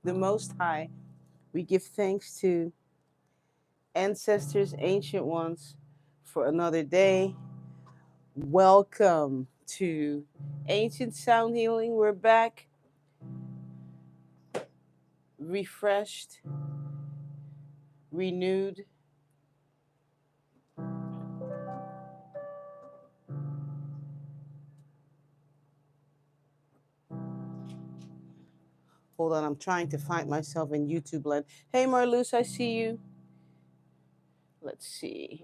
the Most High. We give thanks to ancestors, ancient ones, for another day. Welcome to Ancient Sound Healing. We're back, refreshed, renewed. Hold on, I'm trying to find myself in YouTube land. Hey, Marluce, I see you. Let's see.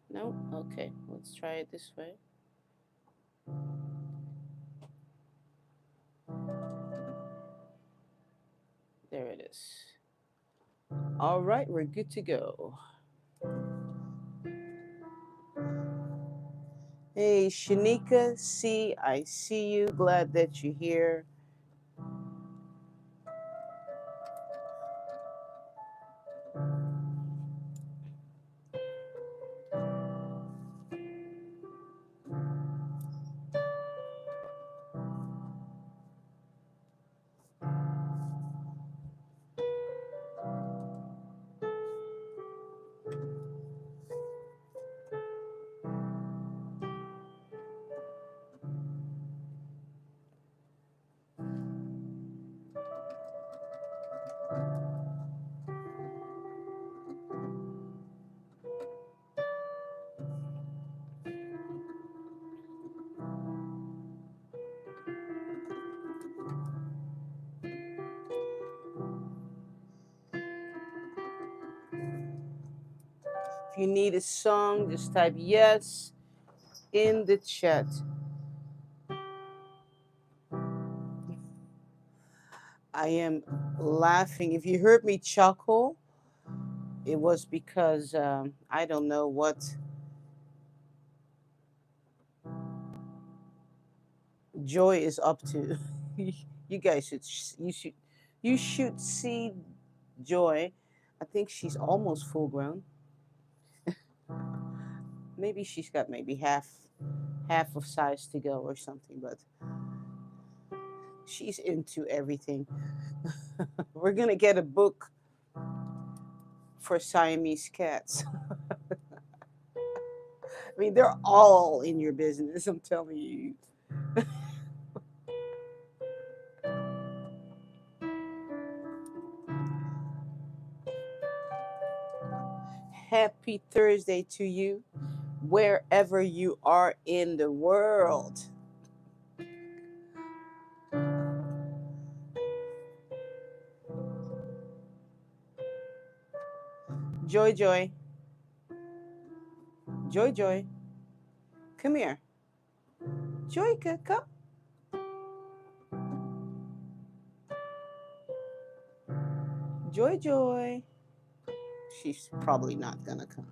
No? Okay, let's try it this way. There it is. All right, we're good to go. Hey, Shanika, I see you. Glad that you're here. If you need a song, just type yes in the chat. I am laughing. If you heard me chuckle, it was because I don't know what Joy is up to. You guys should see Joy. I think she's almost full grown. Maybe she's got maybe half of size to go or something, but she's into everything. We're gonna get a book for Siamese cats. I mean, they're all in your business, I'm telling you. Happy Thursday to you, wherever you are in the world. Joy, Joy, Joy, Joy, come here. Joyka, come. Joy, Joy. She's probably not gonna come.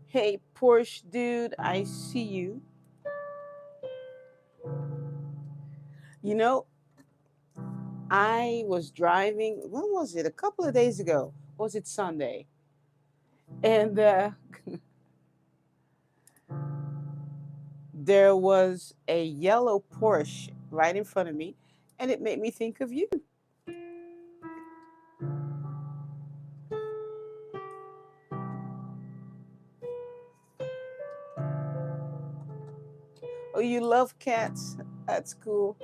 Hey, Porsche dude, I see you. You know, I was driving, when was it? A couple of days ago. Was it Sunday? And there was a yellow Porsche right in front of me, and it made me think of you. Oh, you love cats? That's cool.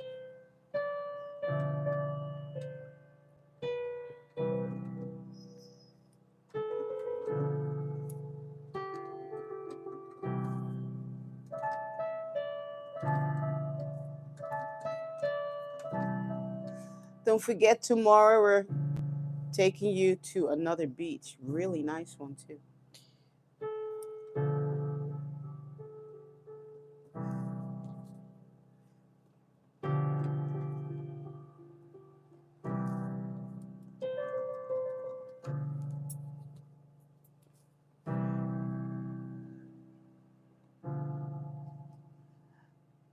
Don't forget, tomorrow we're taking you to another beach. Really nice one, too.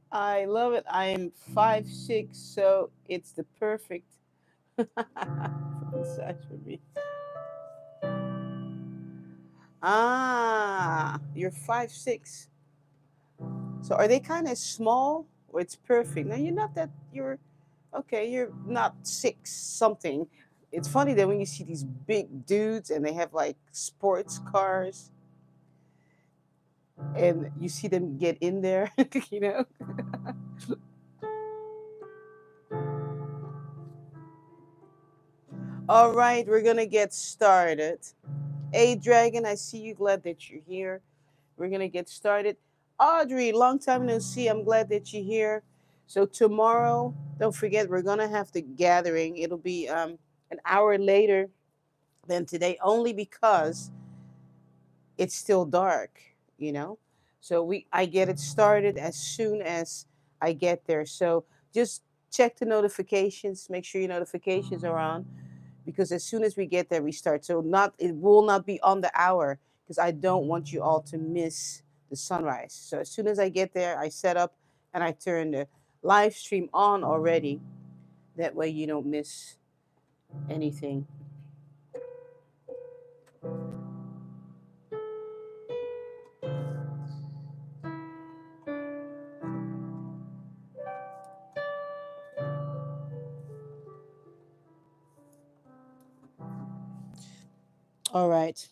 I love it. I am 5'6", so it's the perfect size for me. Ah, you're 5'6". So are they kind of small or it's perfect? Now you're not that you're okay, you're not six something. It's funny that when you see these big dudes and they have like sports cars and you see them get in there, you know. All right, we're gonna get started. Hey Dragon, I see you, glad that you're here. We're gonna get started. Audrey, long time no see. I'm glad that you're here. So tomorrow, don't forget, we're gonna have the gathering. It'll be an hour later than today, only because it's still dark, you know. So I get it started as soon as I get there. So just check the notifications. Make sure your notifications are on because as soon as we get there, we start. So not it will not be on the hour because I don't want you all to miss the sunrise. So as soon as I get there, I set up and I turn the live stream on already. That way you don't miss anything. All right.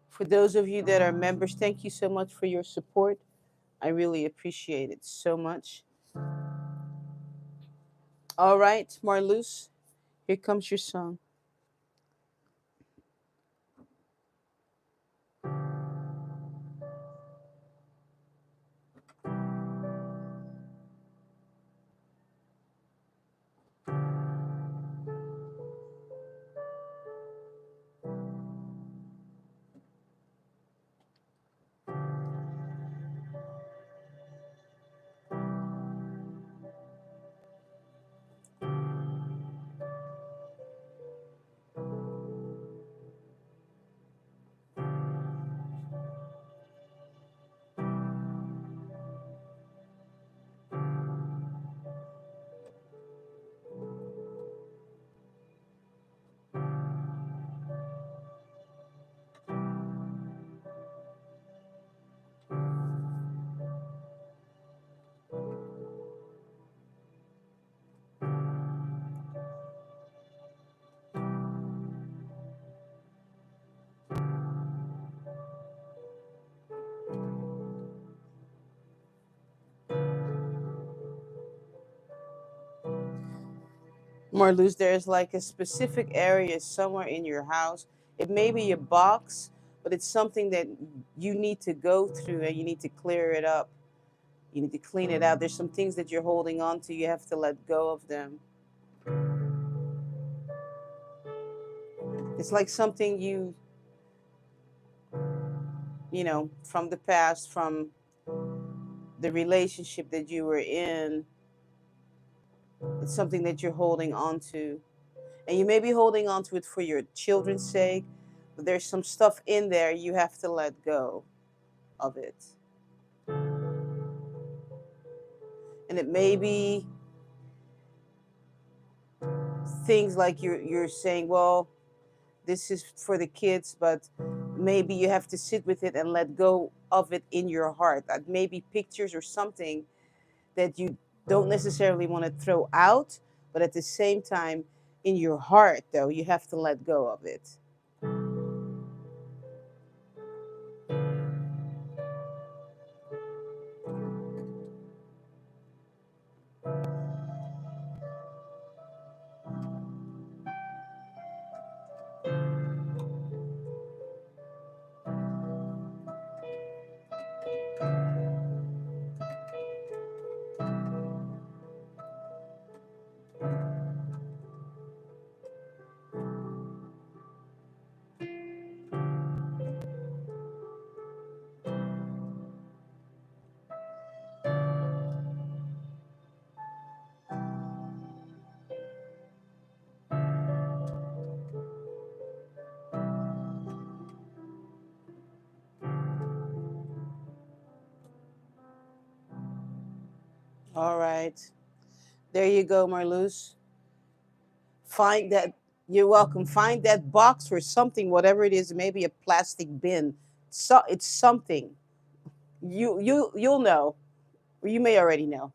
For those of you that are members, thank you so much for your support. I really appreciate it so much. All right, Marloose, here comes your song. Marloose, there's like a specific area somewhere in your house. It may be a box, but it's something that you need to go through and you need to clear it up. You need to clean it out. There's some things that you're holding on to. You have to let go of them. It's like something you know, from the past, from the relationship that you were in. It's something that you're holding on to. And you may be holding on to it for your children's sake, but there's some stuff in there you have to let go of it. And it may be things like you're saying, well, this is for the kids, but maybe you have to sit with it and let go of it in your heart. That may be pictures or something that you don't necessarily want to throw out, but at the same time, in your heart, though, you have to let go of it. All right. There you go, Marloes. Find that. You're welcome. Find that box or something, whatever it is, maybe a plastic bin. So it's something. You'll know. You may already know.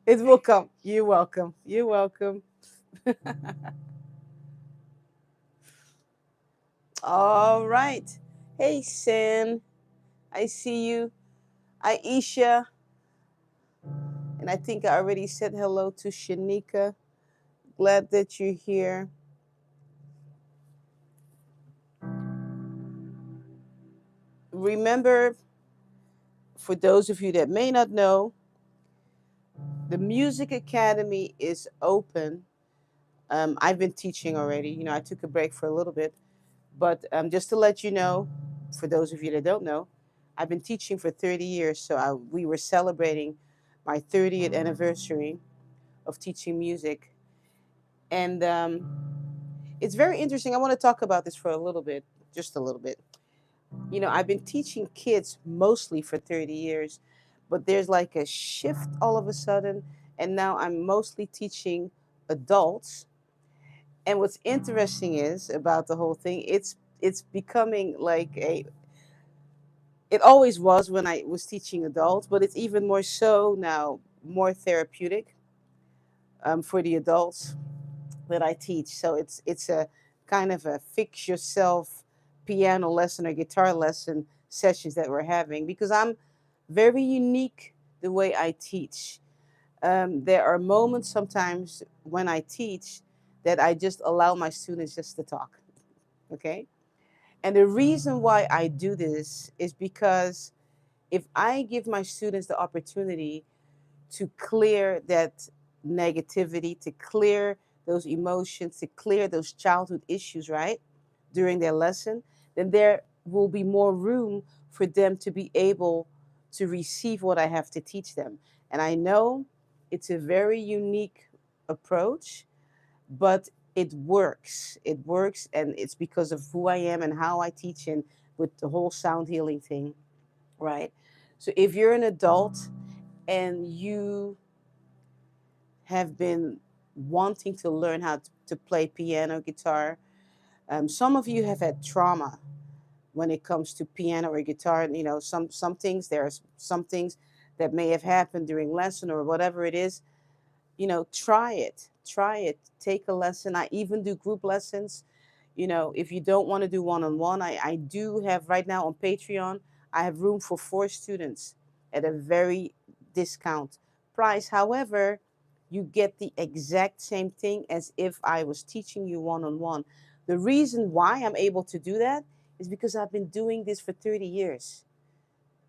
It will come. You're welcome. You're welcome. All right. Hey, Sin. I see you. Aisha. And I think I already said hello to Shanika. Glad that you're here. Remember, for those of you that may not know, the Music Academy is open. I've been teaching already. I took a break for a little bit. But just to let you know, for those of you that don't know, I've been teaching for 30 years. So we were celebrating my 30th anniversary of teaching music. And it's very interesting. I want to talk about this for a little bit, just a little bit. I've been teaching kids mostly for 30 years, but there's like a shift all of a sudden. And now I'm mostly teaching adults. And what's interesting is about the whole thing, it's becoming like a it always was when I was teaching adults, but it's even more so now, more therapeutic for the adults that I teach. So it's a kind of a fix yourself piano lesson or guitar lesson sessions that we're having because I'm very unique the way I teach. There are moments sometimes when I teach that I just allow my students just to talk. Okay. And the reason why I do this is because if I give my students the opportunity to clear that negativity, to clear those emotions, to clear those childhood issues, right, during their lesson, then there will be more room for them to be able to receive what I have to teach them. And I know it's a very unique approach, but it works. It works, and it's because of who I am and how I teach and with the whole sound healing thing, right? So if you're an adult and you have been wanting to learn how to play piano, guitar, some of you have had trauma when it comes to piano or guitar. Some things there's some things that may have happened during lesson or whatever it is. Try it, take a lesson. I even do group lessons. If you don't want to do one-on-one, I do have right now on Patreon, I have room for 4 students at a very discount price. However, you get the exact same thing as if I was teaching you one-on-one. The reason why I'm able to do that is because I've been doing this for 30 years.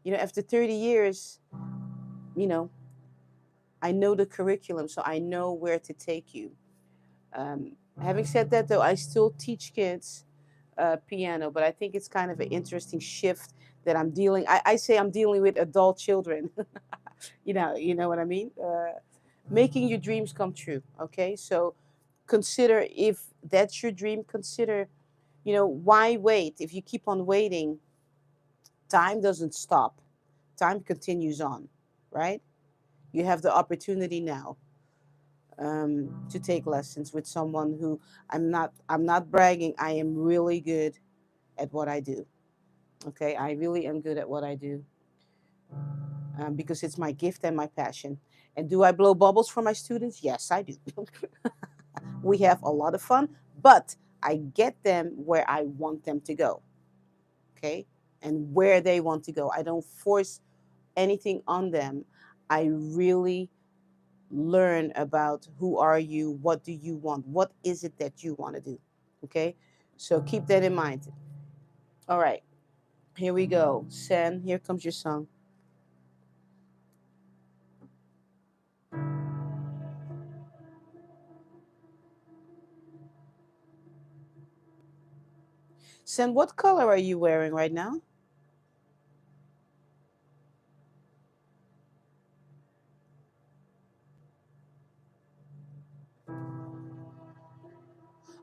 After 30 years, you know I know the curriculum, so I know where to take you. Having said that, though, I still teach kids piano, but I think it's kind of an interesting shift that I'm dealing. I say I'm dealing with adult children. You know what I mean. Making your dreams come true. Okay, so consider if that's your dream. Consider, why wait? If you keep on waiting, time doesn't stop. Time continues on, right? You have the opportunity now to take lessons with someone who I'm not bragging. I am really good at what I do. Okay, I really am good at what I do because it's my gift and my passion. And do I blow bubbles for my students? Yes, I do. We have a lot of fun, but I get them where I want them to go. Okay, and where they want to go. I don't force anything on them. I really learn about who are you, what do you want, what is it that you want to do. Okay, so keep that in mind. All right, here we go. Sen, here comes your song. Sen, what color are you wearing right now?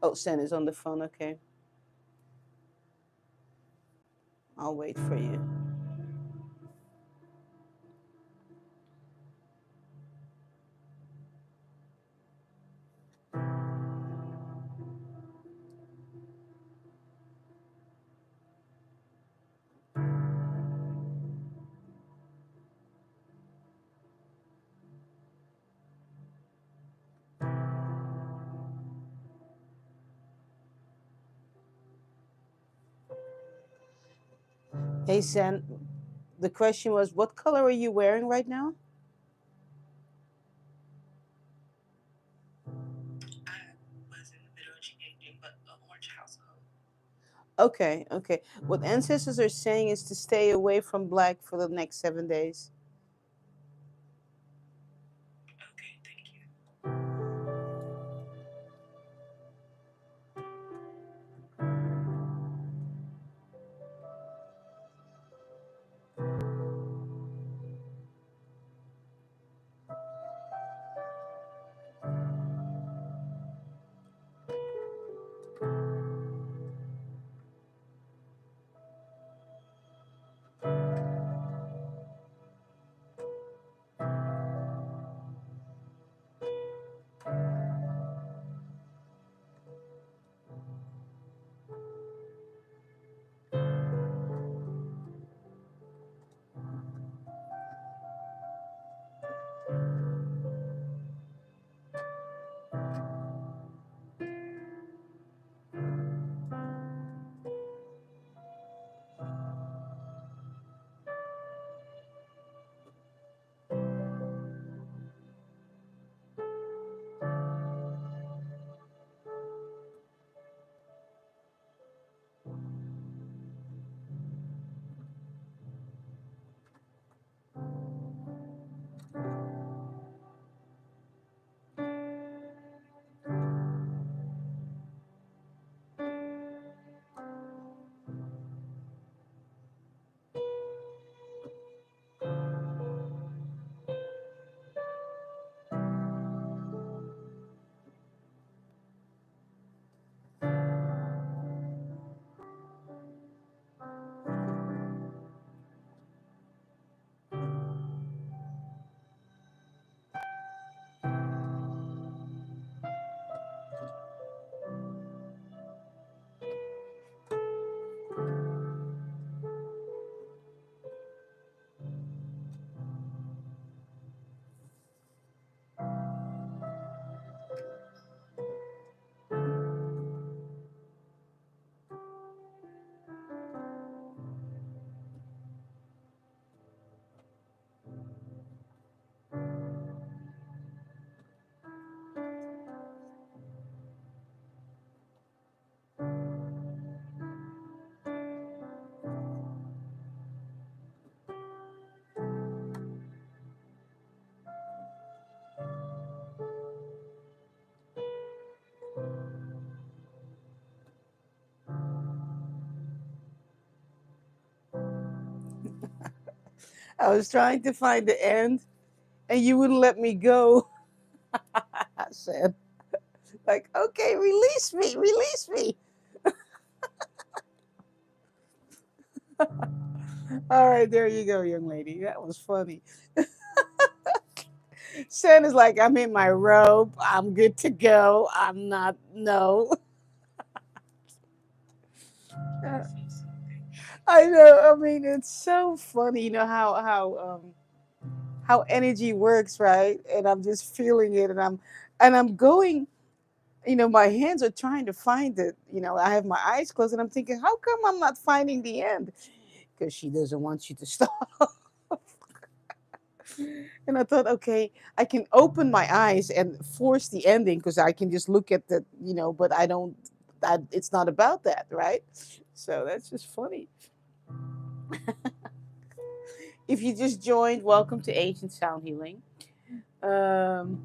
Oh, Sen is on the phone. Okay, I'll wait for you. Hey, Sen. The question was, what color are you wearing right now? Okay, okay. What ancestors are saying is to stay away from black for the next 7 days. I was trying to find the end, and you wouldn't let me go. I said, like, okay, release me, release me. All right, there you go, young lady. That was funny. Sen is like, I'm in my robe. I'm good to go. I'm not, no. I know. I mean, it's so funny, how energy works, right? And I'm just feeling it, and I'm going. My hands are trying to find it. I have my eyes closed, and I'm thinking, how come I'm not finding the end? Because she doesn't want you to stop. And I thought, okay, I can open my eyes and force the ending because I can just look at but I don't. That it's not about that, right? So that's just funny. If you just joined, welcome to Ancient Sound Healing. Um,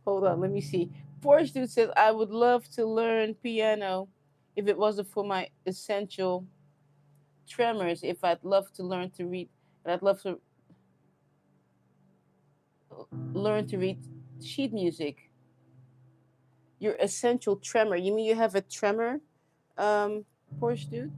Hold on, let me see. Porsche Dude says, I would love to learn piano if it wasn't for my essential tremors. If I'd love to learn to read, and I'd love to learn to read sheet music. Your essential tremor. You mean you have a tremor, Porsche dude?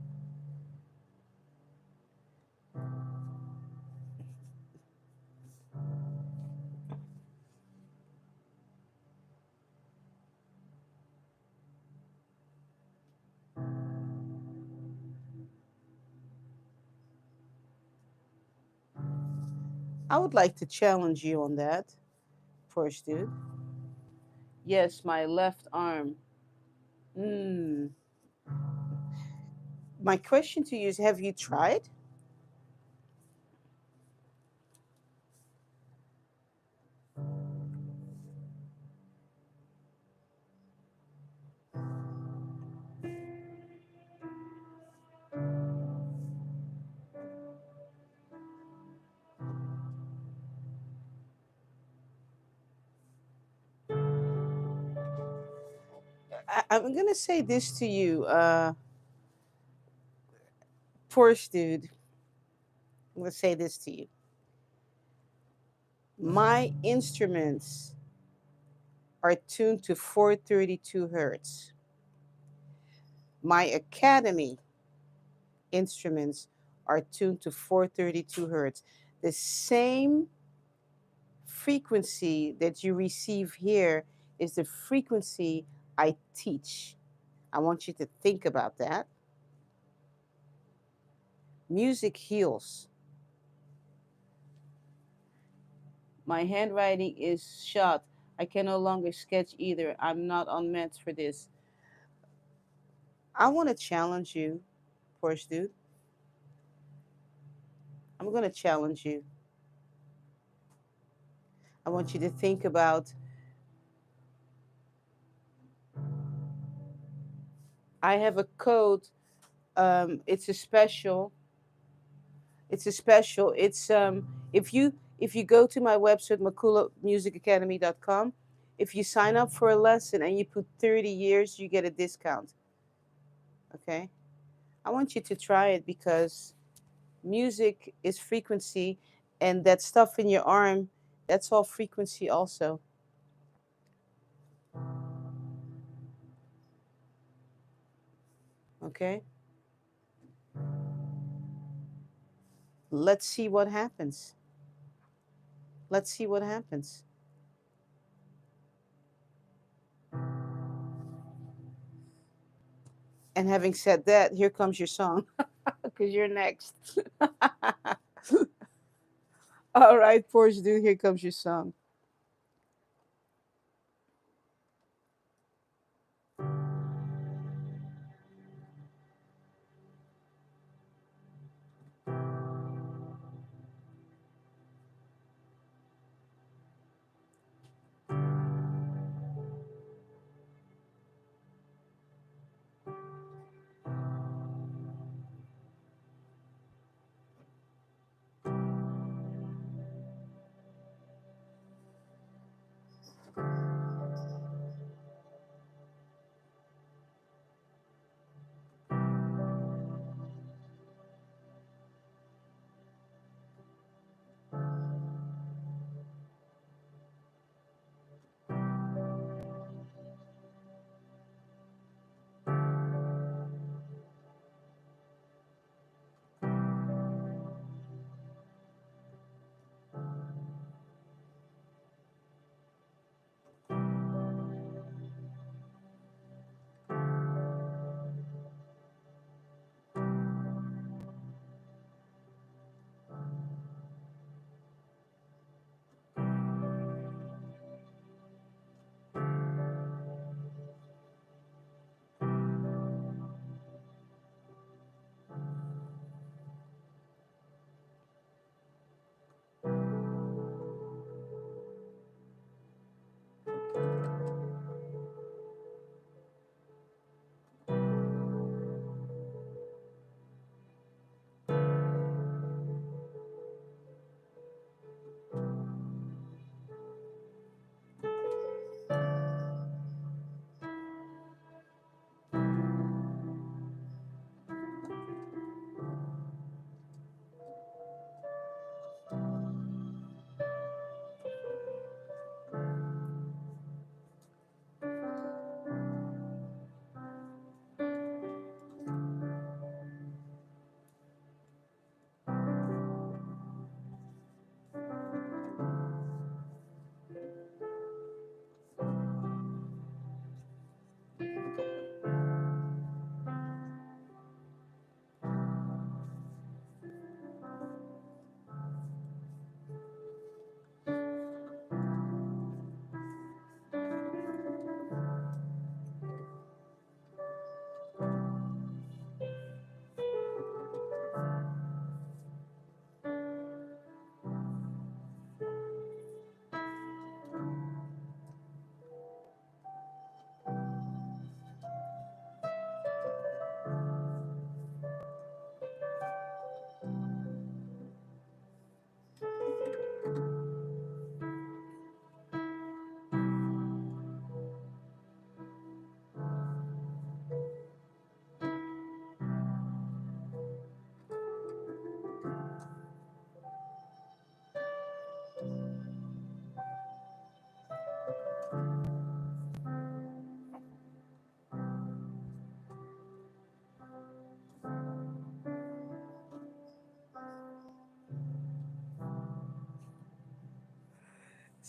I would like to challenge you on that, Porsche dude. Yes, my left arm. Hmm. My question to you is, have you tried? I'm gonna say this to you, Porsche dude. I'm gonna say this to you. My instruments are tuned to 432 hertz. My academy instruments are tuned to 432 hertz. The same frequency that you receive here is the frequency I teach. I want you to think about that. Music heals. My handwriting is shot. I can no longer sketch either. I'm not on meds for this. I want to challenge you, Porsche dude. I'm going to challenge you. I want you to think about, I have a code. It's a special. It's a special. If you go to my website makulamusicacademy.com, if you sign up for a lesson and you put 30 years, you get a discount. Okay? I want you to try it because music is frequency, and that stuff in your arm, that's all frequency also. Okay? Let's see what happens. Let's see what happens. And having said that, here comes your song because you're next. All right, Porsche dude, here comes your song.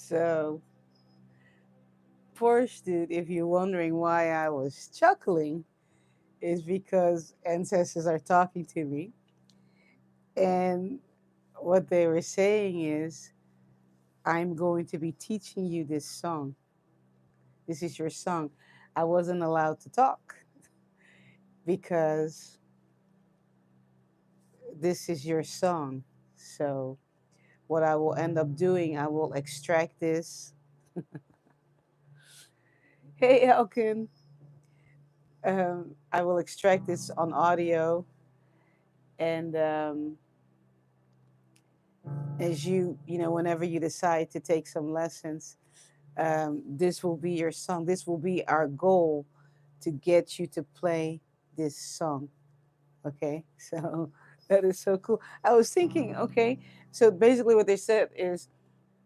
So, Porsche dude, if you're wondering why I was chuckling, is because ancestors are talking to me. And what they were saying is, I'm going to be teaching you this song. This is your song. I wasn't allowed to talk because this is your song. So, what I will end up doing, I will extract this. Hey, Elkin. I will extract this on audio. And as whenever you decide to take some lessons, this will be your song. This will be our goal to get you to play this song. Okay, so that is so cool. I was thinking, okay, so basically what they said is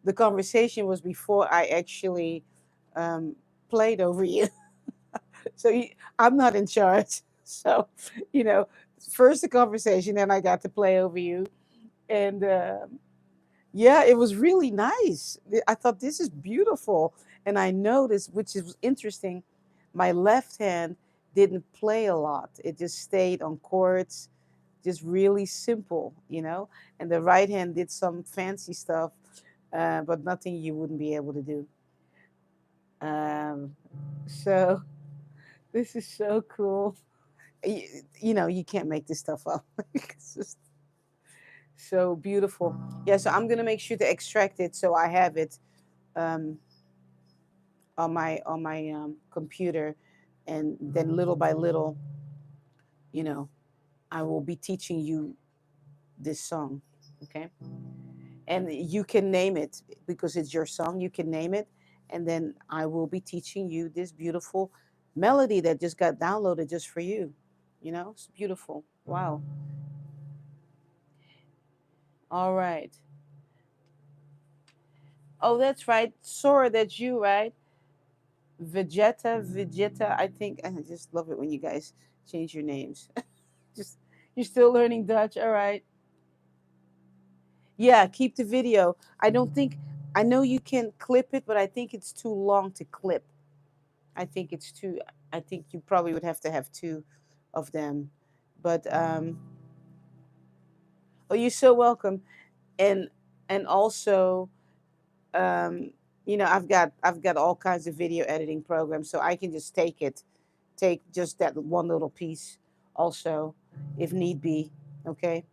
the conversation was before I actually um, played over you. So I'm not in charge. So, you know, first the conversation, then I got to play over you. And yeah, it was really nice. I thought this is beautiful. And I noticed, which is interesting, my left hand didn't play a lot. It just stayed on chords, just really simple, And the right hand did some fancy stuff, but nothing you wouldn't be able to do. So this is so cool. You, you can't make this stuff up. It's just so beautiful. Yeah, so I'm gonna make sure to extract it so I have it um, on my computer, and then little by little, you know, I will be teaching you this song. Okay, and you can name it because it's your song. You can name it, and then I will be teaching you this beautiful melody that just got downloaded just for you. It's beautiful. Wow. All right. Oh, that's right. Sora, that's you, right? Vegeta. I think I just love it when you guys change your names. Just you're still learning Dutch. All right. Yeah, keep the video. I don't think I know you can clip it, but I think it's too long to clip. I think it's too I think you probably would have to have two of them. But oh, you're so welcome. And also um I've got all kinds of video editing programs, so I can just take just that one little piece also if need be. Okay,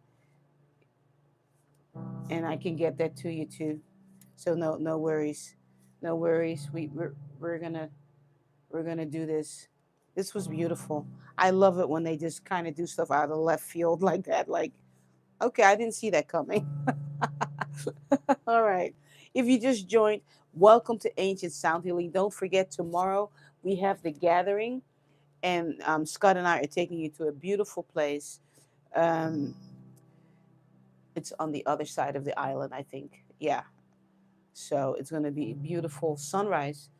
and I can get that to you too. So no worries, no worries. We're gonna do this. This was beautiful. I love it when they just kind of do stuff out of left field like that. Like, okay, I didn't see that coming. All right. If you just joined, welcome to Ancient Sound Healing. Don't forget, tomorrow we have the gathering, and Scott and I are taking you to a beautiful place. Um, it's on the other side of the island, I think. Yeah. So it's going to be a beautiful sunrise.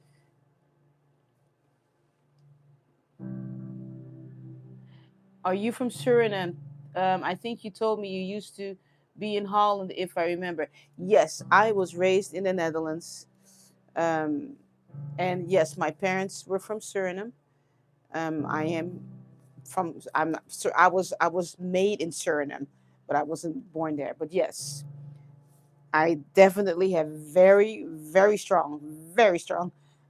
Are you from Suriname? I think you told me you used to be in Holland, if I remember. Yes, I was raised in the Netherlands. Um, and yes, my parents were from Suriname. I am I'm not, I was made in Suriname, but I wasn't born there. But yes, I definitely have very strong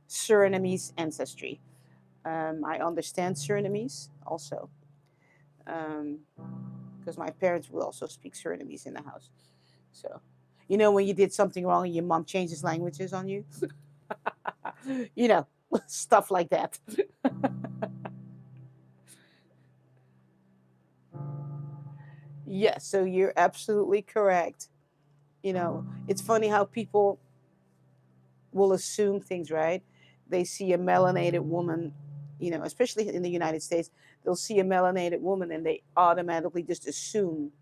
Surinamese ancestry. I understand Surinamese also, because my parents will also speak Surinamese in the house. So, when you did something wrong and your mom changes languages on you, you know, stuff like that. Yes, so you're absolutely correct. It's funny how people will assume things, right? They see a melanated woman, especially in the United States, they'll see a melanated woman and they automatically just assume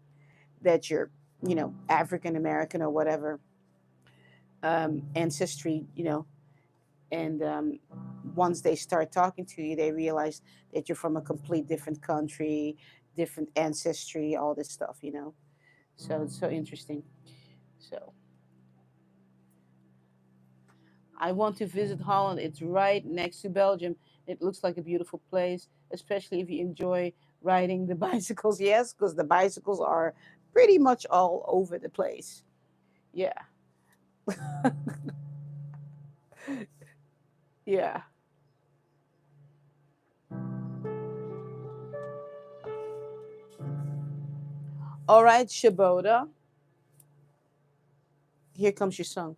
that you're, African American or whatever ancestry, and once they start talking to you, they realize that you're from a complete different country, different ancestry, all this stuff. So it's so interesting. So I want to visit Holland. It's right next to Belgium. It looks like a beautiful place, especially if you enjoy riding the bicycles. Yes, because the bicycles are pretty much all over the place. Yeah, yeah. All right, Shaboda, here comes your song.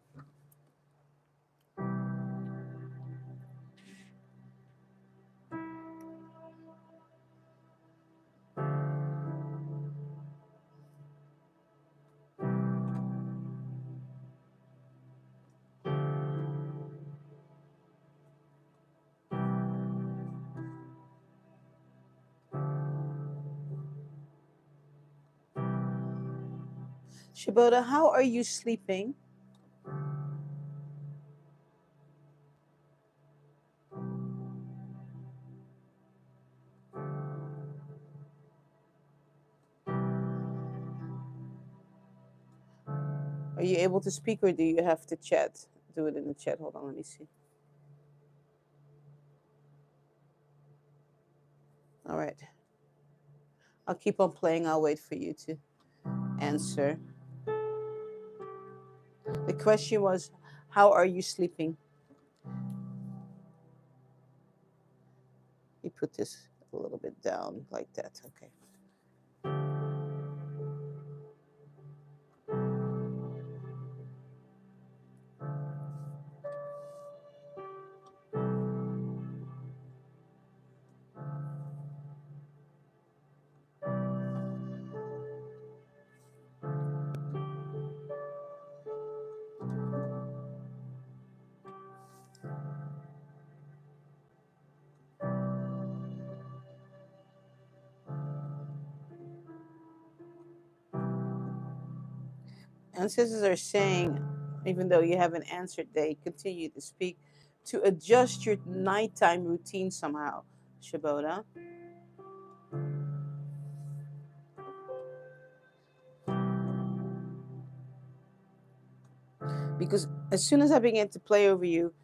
Shaboda, how are you sleeping? Are you able to speak or do you have to chat? Do it in the chat. Hold on, let me see. All right. I'll keep on playing. I'll wait for you to answer. The question was, how are you sleeping? You put this a little bit down like that. Okay. Ancestors are saying, even though you haven't answered, they continue to speak to adjust your nighttime routine somehow, Shaboda. Because as soon as I began to play over you,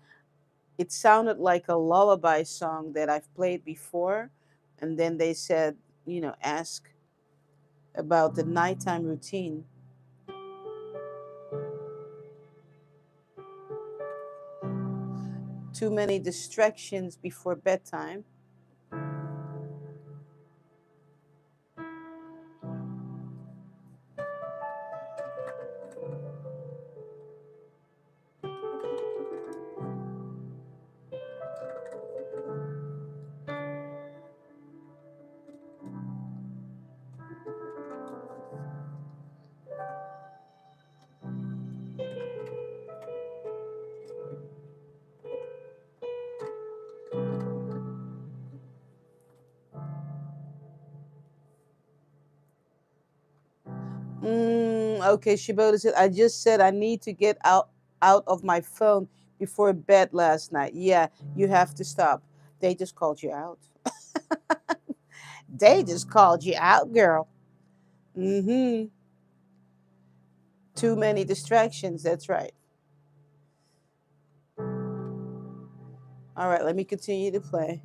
it sounded like a lullaby song that I've played before. And then they said, ask about the nighttime routine. Too many distractions before bedtime. Okay, Shibota said, I just said I need to get out of my phone before bed last night. Yeah, you have to stop. They just called you out. They just called you out, girl. Mm-hmm. Too many distractions. That's right. All right, let me continue to play.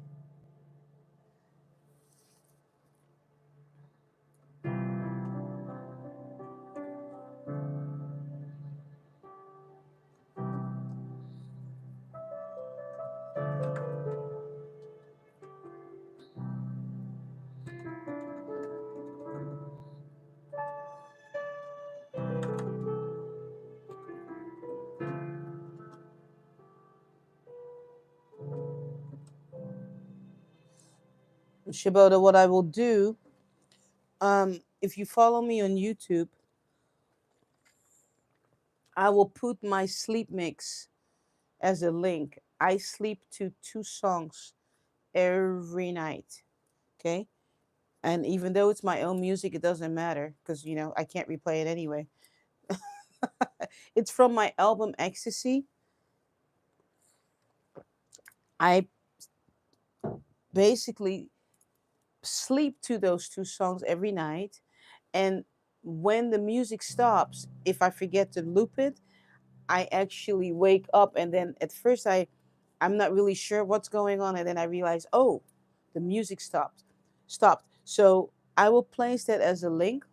Shibota, what I will do, if you follow me on YouTube, I will put my sleep mix as a link. I sleep to two songs every night. Okay. And even though it's my own music, it doesn't matter because, I can't replay it anyway. It's from my album Ecstasy. I basically sleep to those two songs every night. And when the music stops, if I forget to loop it, I actually wake up, and then at first I'm not really sure what's going on, and then I realize, oh, the music stopped. So I will place that as a link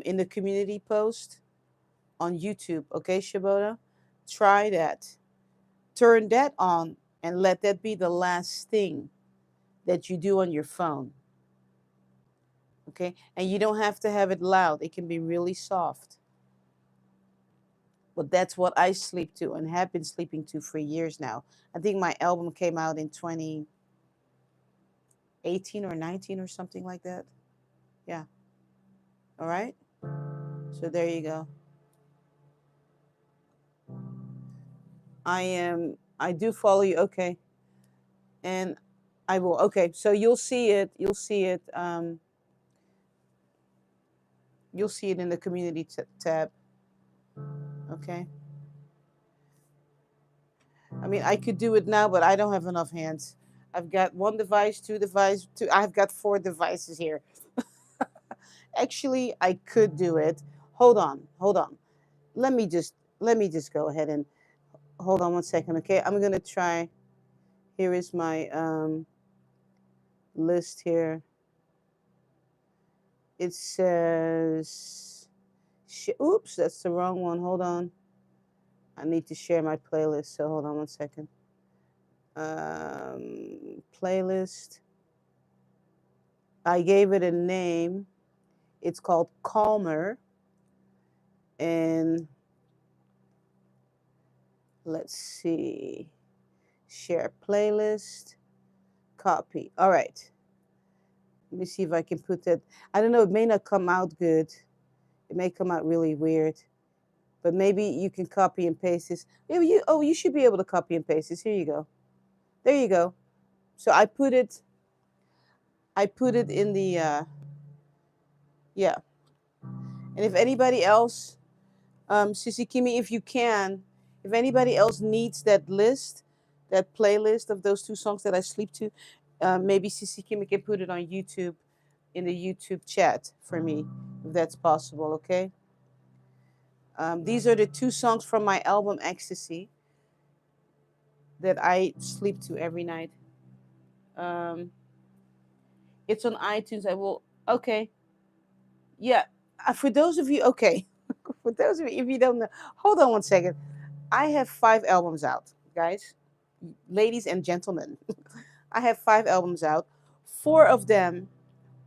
in the community post on YouTube. Okay, Shabota, try that. Turn that on and let that be the last thing that you do on your phone. Okay, and you don't have to have it loud. It can be really soft. But that's what I sleep to and have been sleeping to for years now. I think my album came out in 2018 or 19 or something like that. Yeah. All right. So there you go. I do follow you. Okay. And I will. Okay. So you'll see it. You'll see it in the community tab. Okay. I mean, I could do it now, but I don't have enough hands. I've got one device, two device, two. I've got four devices here. Actually, I could do it. Hold on. Let me just go ahead and hold on one second. Okay, I'm gonna try. Here is my list here. It says, oops, that's the wrong one. Hold on. I need to share my playlist. So hold on one second. Playlist. I gave it a name. It's called Calmer. And let's see. Share playlist. Copy. All right. Let me see if I can put that. I don't know. It may not come out good. It may come out really weird. But maybe you can copy and paste this. Maybe you should be able to copy and paste this. Here you go. There you go. So I put it in the yeah. And if anybody else, Sissy Kimi, if you can, if anybody else needs that list, that playlist of those two songs that I sleep to, maybe Sissy Kimi can put it on YouTube in the YouTube chat for me, if that's possible. Okay. These are the two songs from my album Ecstasy that I sleep to every night. Um, it's on iTunes. I will. Okay. Yeah. For those of you, okay. For those of you, if you don't know, hold on one second. I have 5 albums out, guys, ladies and gentlemen. I have 5 albums out. 4 of them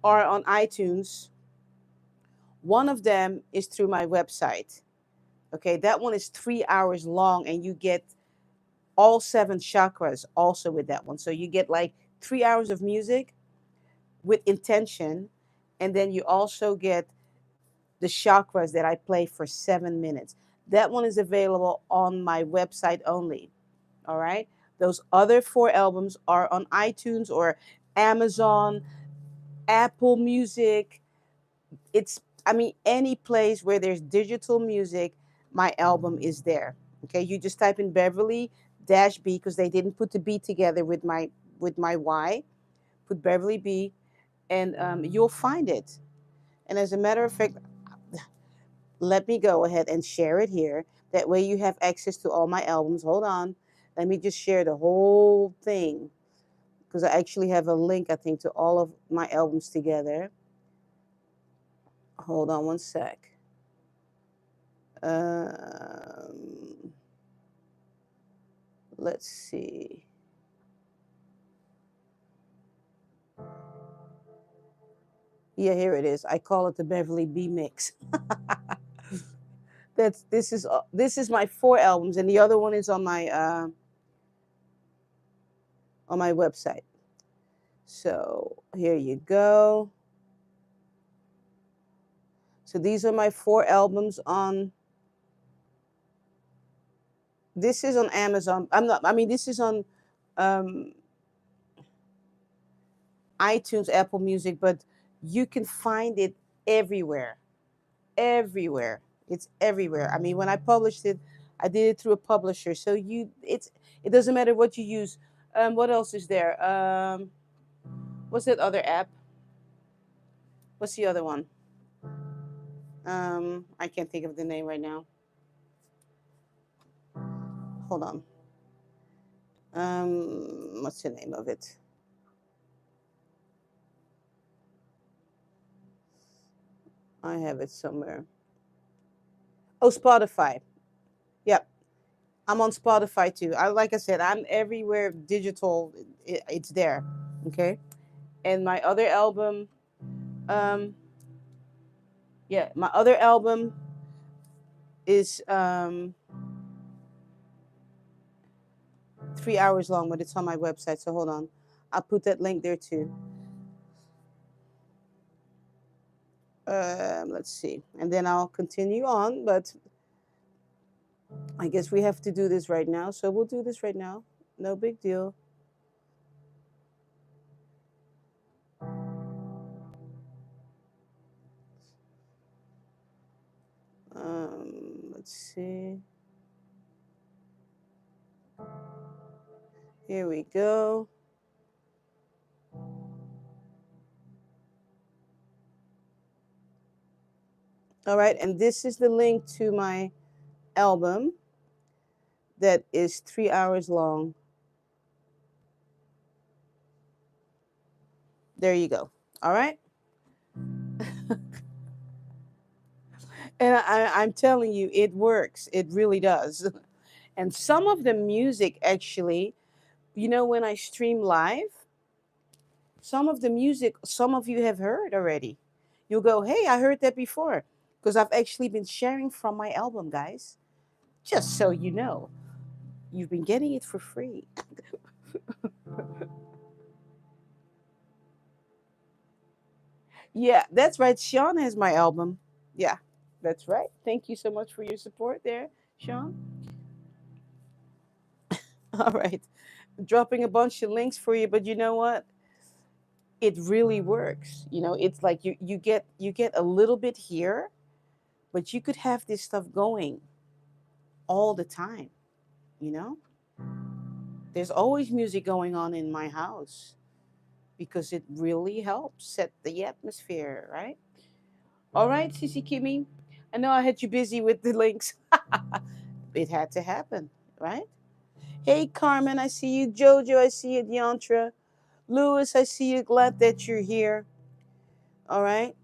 are on iTunes. One of them is through my website. Okay, that one is 3 hours long, and you get all 7 chakras also with that one. So you get like 3 hours of music with intention, and then you also get the chakras that I play for 7 minutes. That one is available on my website only. All right. Those other 4 albums are on iTunes or Amazon, Apple Music. It's, I mean, any place where there's digital music, my album is there. Okay. You just type in Beverly dash B, because they didn't put the B together with my Y. Put Beverly B, and you'll find it. And as a matter of fact, let me go ahead and share it here. That way you have access to all my albums. Hold on. Let me just share the whole thing, because I actually have a link, I think, to all of my albums together. Hold on one sec. Let's see. Yeah, here it is. I call it the Beverly B mix. This is my 4 albums, and the other one is on my website. So here you go. So these are my 4 albums on. This is on Amazon. I'm not. I mean, this is on um, iTunes, Apple Music, but you can find it everywhere. Everywhere. It's everywhere. I mean, when I published it, I did it through a publisher. So it doesn't matter what you use. What else is there? What's that other app? What's the other one? I can't think of the name right now. Hold on. What's the name of it? I have it somewhere. Oh, Spotify. Yep, I'm on Spotify too. I like I said, I'm everywhere digital. It's there. Okay, and my other album, um, yeah, my other album is 3 hours long, but it's on my website. So hold on, I'll put that link there too. Let's see, and then I'll continue on. But I guess we have to do this right now, so we'll do this right now. No big deal. Let's see. Here we go. All right, and this is the link to my album that is 3 hours long. There you go. All right. And I'm telling you, it works. It really does. And some of the music, actually, when I stream live, some of the music, some of you have heard already. You'll go, hey, I heard that before. Because I've actually been sharing from my album, guys. Just so you know, you've been getting it for free. Yeah, that's right. Sean has my album. Yeah, that's right. Thank you so much for your support there, Sean. All right. Dropping a bunch of links for you, but you know what? It really works. It's like you get a little bit here, but you could have this stuff going all the time, you know? There's always music going on in my house because it really helps set the atmosphere, right? All right, Sissy Kimmy. I know I had you busy with the links. It had to happen, right? Hey, Carmen, I see you. Jojo, I see you. Diantra. Louis, I see you. Glad that you're here. All right.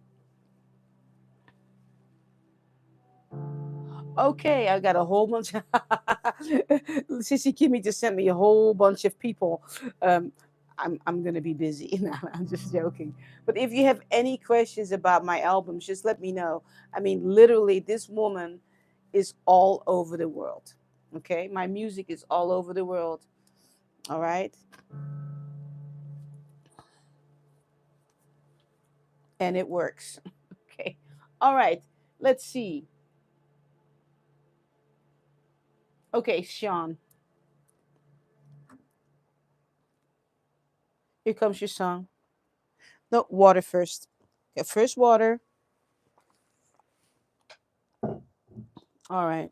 Okay, I got a whole bunch. Sissy Kimmy just sent me a whole bunch of people. Um, I'm gonna be busy. No, I'm just joking. But if you have any questions about my albums, just let me know. I mean, literally, this woman is all over the world. Okay, my music is all over the world. All right, and it works. Okay, all right. Let's see. Okay, Sean, here comes your song. No, water first. Okay, first water. All right.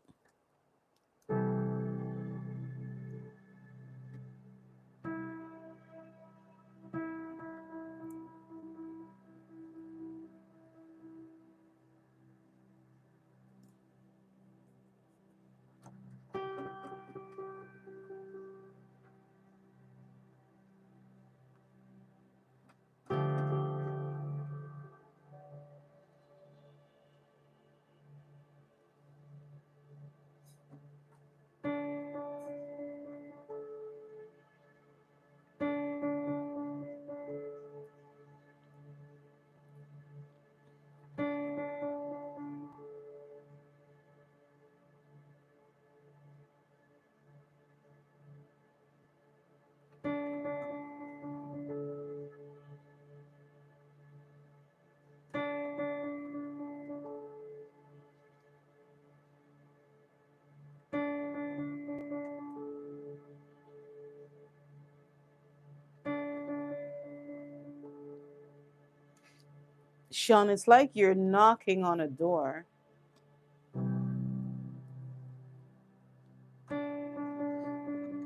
Sean, it's like you're knocking on a door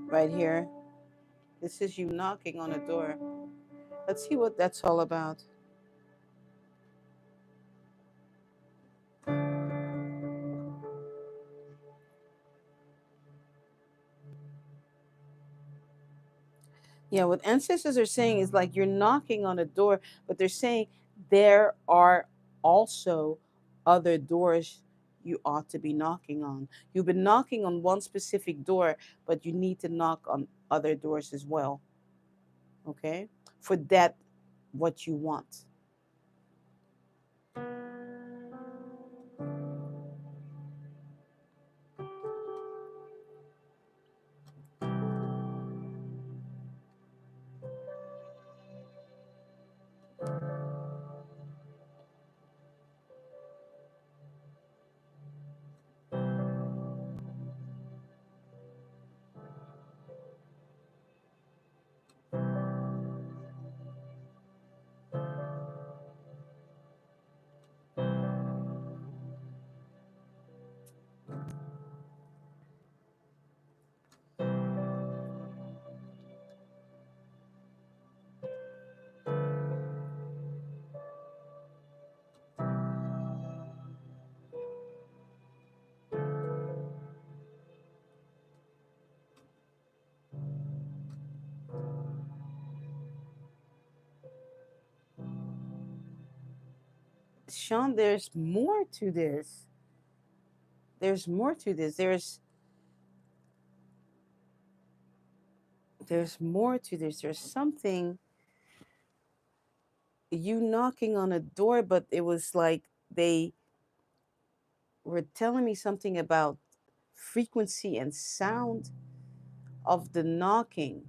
right here. This is you knocking on a door. Let's see what that's all about. Yeah, what ancestors are saying is like you're knocking on a door, but they're saying there are also other doors you ought to be knocking on. You've been knocking on one specific door, but you need to knock on other doors as well, okay? For that, what you want. Sean, there's more to this. There's more to this. There's more to this. There's something you knocking on a door, but it was like they were telling me something about frequency and sound of the knocking.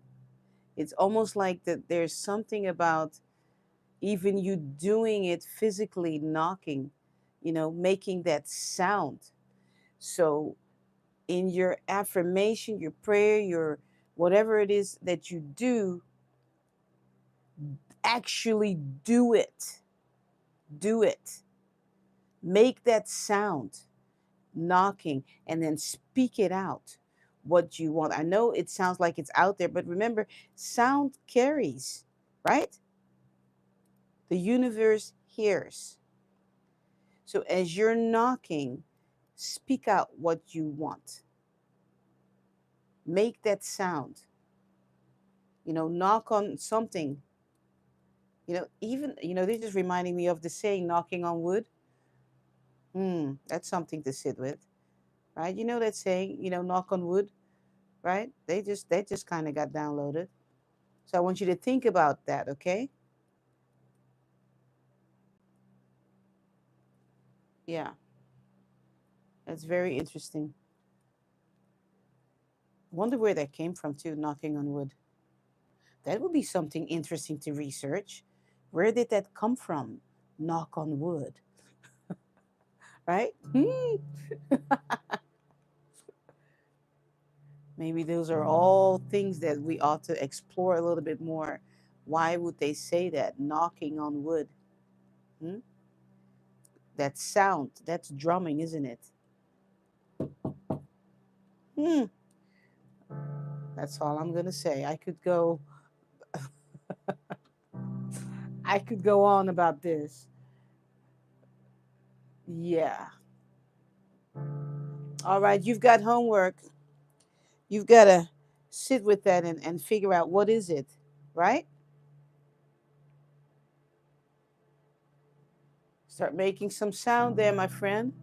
It's almost like that there's something about even you doing it physically knocking, making that sound. So in your affirmation, your prayer, your whatever it is that you do, actually do it. Do it. Make that sound, knocking, and then speak it out what you want. I know it sounds like it's out there, but remember, sound carries, right? The universe hears. So as you're knocking, speak out what you want. Make that sound. Knock on something. Even, they're just reminding me of the saying, knocking on wood. That's something to sit with, right? You know that saying, knock on wood, right? They just kind of got downloaded. So I want you to think about that, okay? Yeah, that's very interesting. Wonder where that came from too, knocking on wood. That would be something interesting to research. Where did that come from? Knock on wood, right? Maybe those are all things that we ought to explore a little bit more. Why would they say that? Knocking on wood. Hmm? That sound, that's drumming, isn't it? Hmm. That's all I'm gonna say. I could go on about this. Yeah. All right, you've got homework. You've got to sit with that and figure out what is it, right? Start making some sound there, my friend.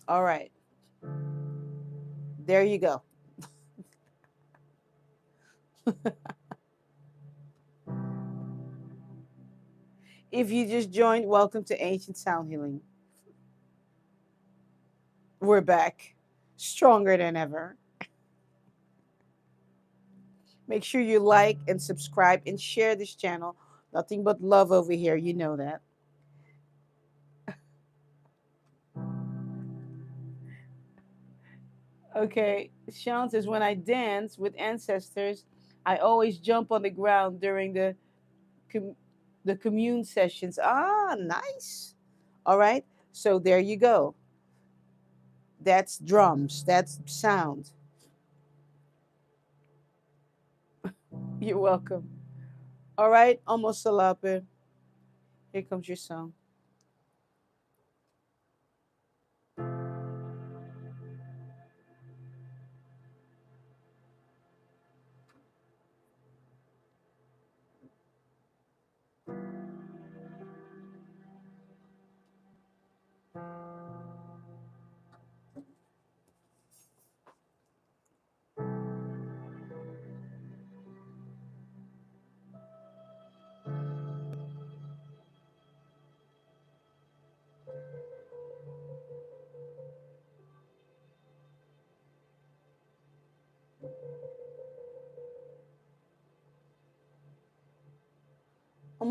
All right. There you go. If you just joined, welcome to Ancient Sound Healing. We're back, stronger than ever. Make sure you like and subscribe and share this channel. Nothing but love over here. You know that. Okay. Sean says, when I dance with ancestors, I always jump on the ground during com- the commune sessions. Ah, nice. All right. So there you go. That's drums. That's sound. You're welcome. All right. Almost salape. Here comes your song.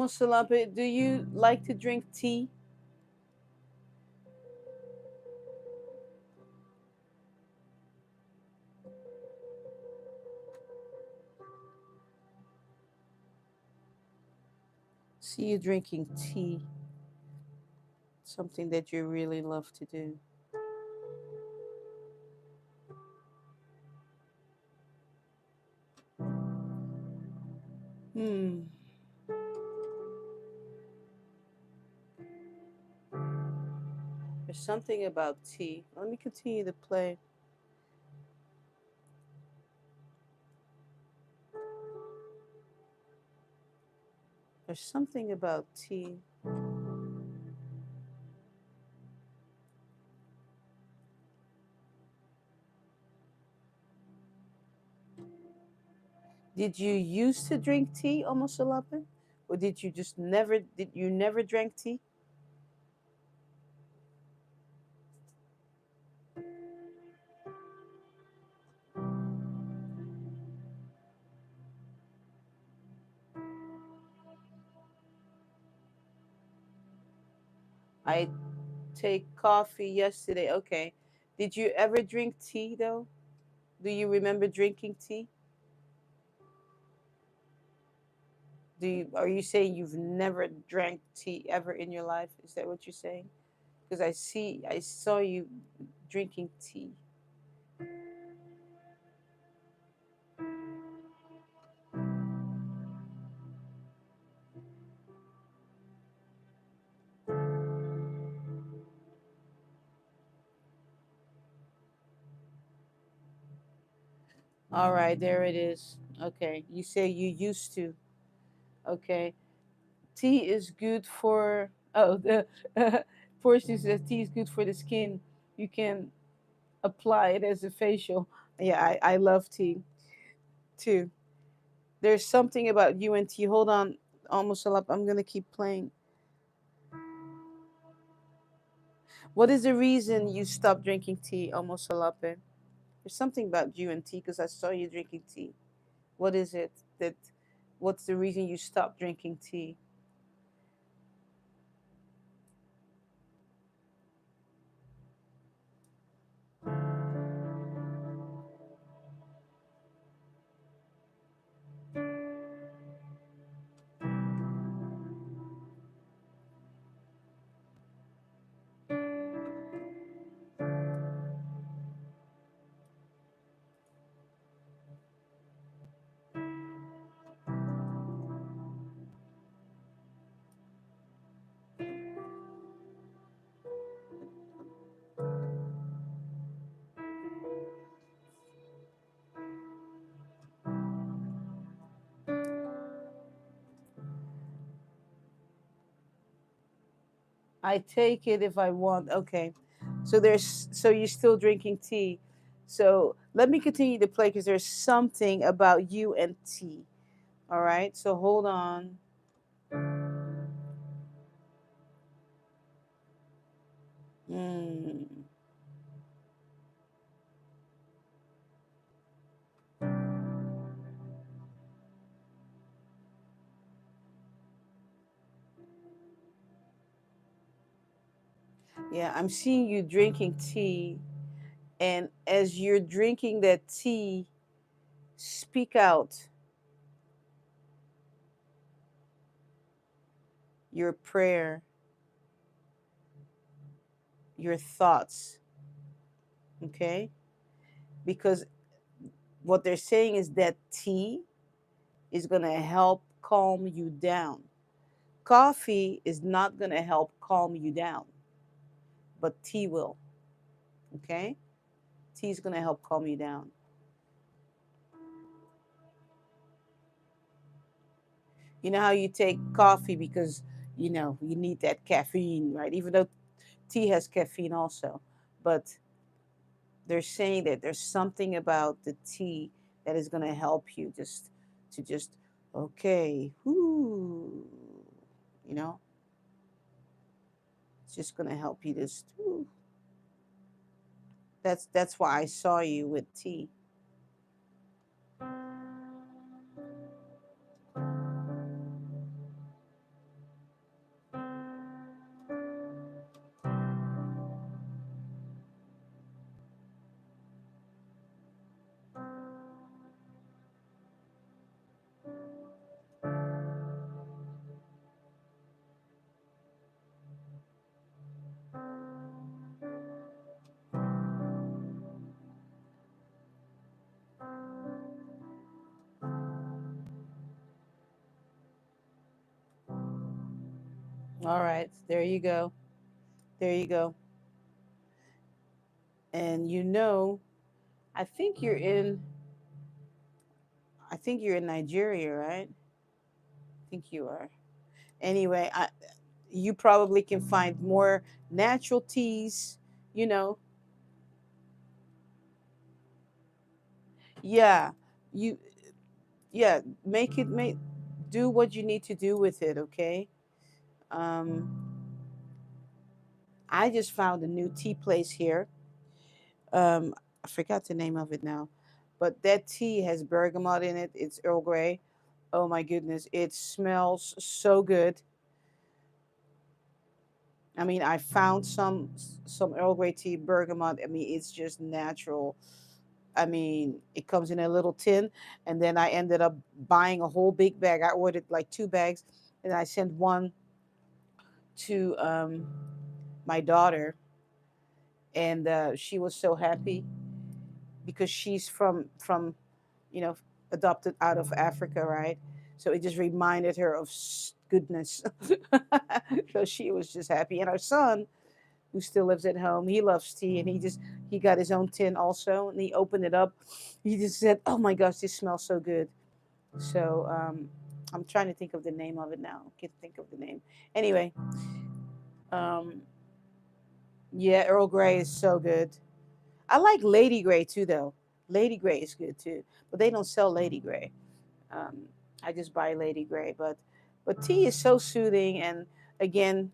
Almost Salape, do you like to drink tea? See you drinking tea, something that you really love to do. Hmm. There's something about tea. Let me continue to play. There's something about tea. Did you used to drink tea, almost Salape? Or did you never drank tea? I take coffee yesterday. Okay. Did you ever drink tea though? Do you remember drinking tea? Are you saying you've never drank tea ever in your life? Is that what you're saying? Because I saw you drinking tea. All right, there it is. Okay. You say you used to. Okay. Tea is good for the Portia says tea is good for the skin. You can apply it as a facial. Yeah, I love tea too. There's something about you and tea. Hold on, almost up. I'm gonna keep playing. What is the reason you stopped drinking tea, almost Salape? There's something about you and tea because I saw you drinking tea. What is it that? What's the reason you stopped drinking tea? I take it if I want. Okay. So you're still drinking tea. So let me continue to play because there's something about you and tea. All right. So hold on. Mm. Yeah, I'm seeing you drinking tea, and as you're drinking that tea, speak out your prayer, your thoughts. Okay, because what they're saying is that tea is gonna help calm you down. Coffee is not going to help calm you down, but tea will. Okay? Tea is going to help calm you down. You know how you take coffee because, you need that caffeine, right? Even though tea has caffeine also. But they're saying that there's something about the tea that is going to help you just, okay, whoo, you know, it's just going to help you just, whoo. That's why I saw you with tea. All right, there you go. There you go. And I think you're in. I think you're in Nigeria, right? I think you are. Anyway, you probably can find more natural teas. You know, yeah. You yeah. Make do what you need to do with it. Okay. Um, I just found a new tea place here. I forgot the name of it now, but that tea has bergamot in it. It's Earl Grey. Oh my goodness, it smells so good. I mean, I found some Earl Grey tea, bergamot. I mean, it's just natural. I mean, it comes in a little tin, and then I ended up buying a whole big bag. I ordered like 2 bags, and I sent one to my daughter, and she was so happy because she's from you know adopted out of Africa, right? So it just reminded her of goodness. So she was just happy, and our son, who still lives at home, he loves tea, and he got his own tin also, and he opened it up. He just said, "Oh my gosh, this smells so good." So I'm trying to think of the name of it now. Can't think of the name. Anyway, um, yeah, Earl Grey is so good. I like Lady Grey too, though. Lady Grey is good too, but they don't sell Lady Grey. Um, I just buy Lady Grey, but tea is so soothing, and again,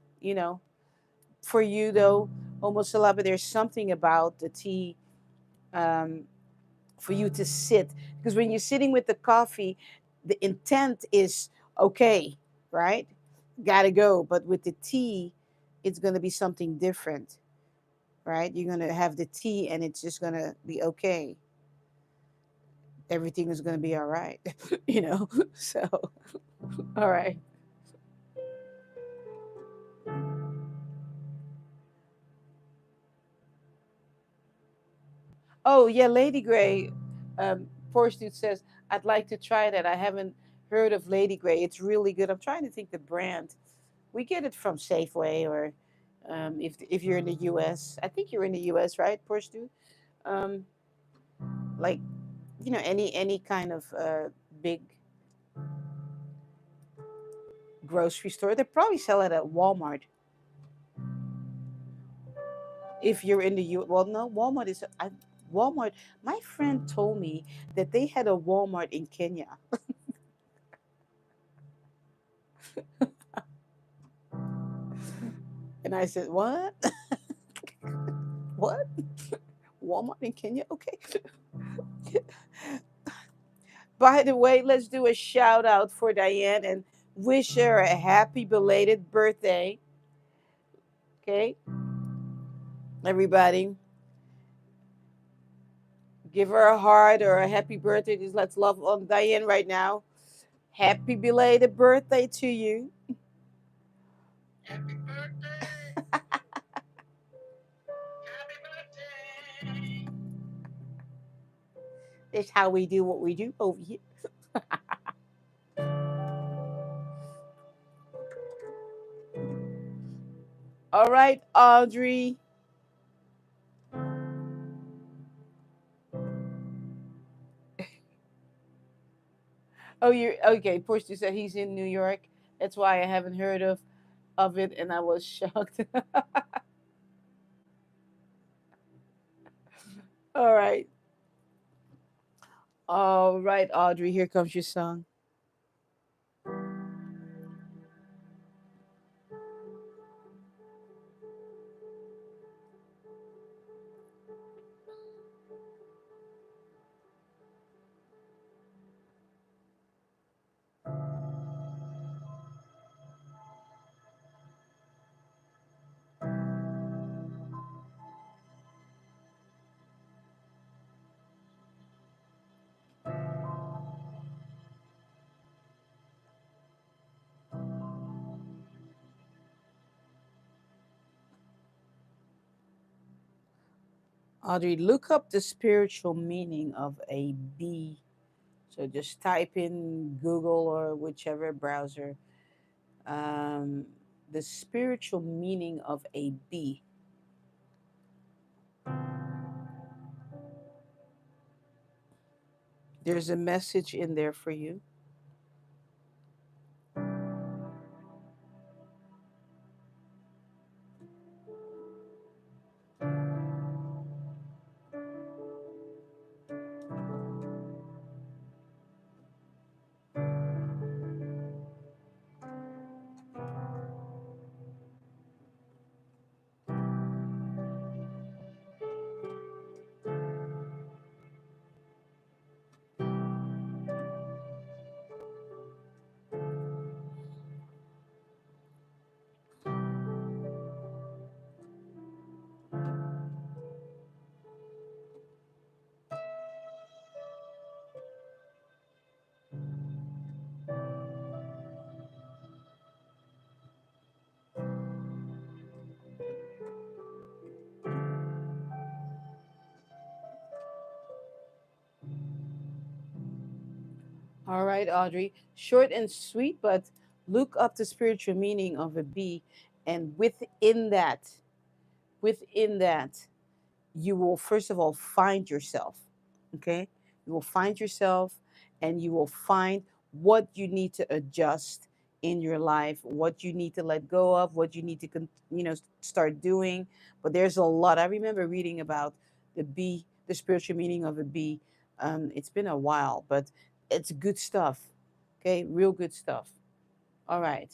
for you though, almost a lot. But there's something about the tea, um, for you to sit, because when you're sitting with the coffee, the intent is okay, right? Gotta go. But with the tea, it's gonna be something different, right? You're gonna have the tea, and it's just gonna be okay. Everything is gonna be all right, So, all right. Oh yeah, Lady Grey. Porsche Dude says, "I'd like to try that. I haven't heard of Lady Grey. It's really good." I'm trying to think the brand. We get it from Safeway, or if you're in the U.S. I think you're in the U.S., right, Porsche Dude? Um, like any kind of big grocery store. They probably sell it at Walmart. If you're in the well, no, Walmart is. Walmart. My friend told me that they had a Walmart in Kenya. And I said, "What? What? Walmart in Kenya? Okay." By the way, let's do a shout out for Diane and wish her a happy belated birthday. Okay, everybody, give her a heart or a happy birthday. Just let's love on Diane right now. Happy belated birthday to you. That's how we do what we do over here. All right, Audrey. Oh, you're okay. Portia said he's in New York. That's why I haven't heard of it, and I was shocked. All right, all right, Audrey. Here comes your song. Audrey, look up the spiritual meaning of a bee. So just type in Google or whichever browser. Um, the spiritual meaning of a B. There's a message in there for you. All right, Audrey. Short and sweet, but look up the spiritual meaning of a B, and within that, you will first of all find yourself. Okay, you will find yourself, and you will find what you need to adjust in your life, what you need to let go of, what you need to start doing. But there's a lot. I remember reading about the B, the spiritual meaning of a B. It's been a while, but it's good stuff. Okay, real good stuff. All right.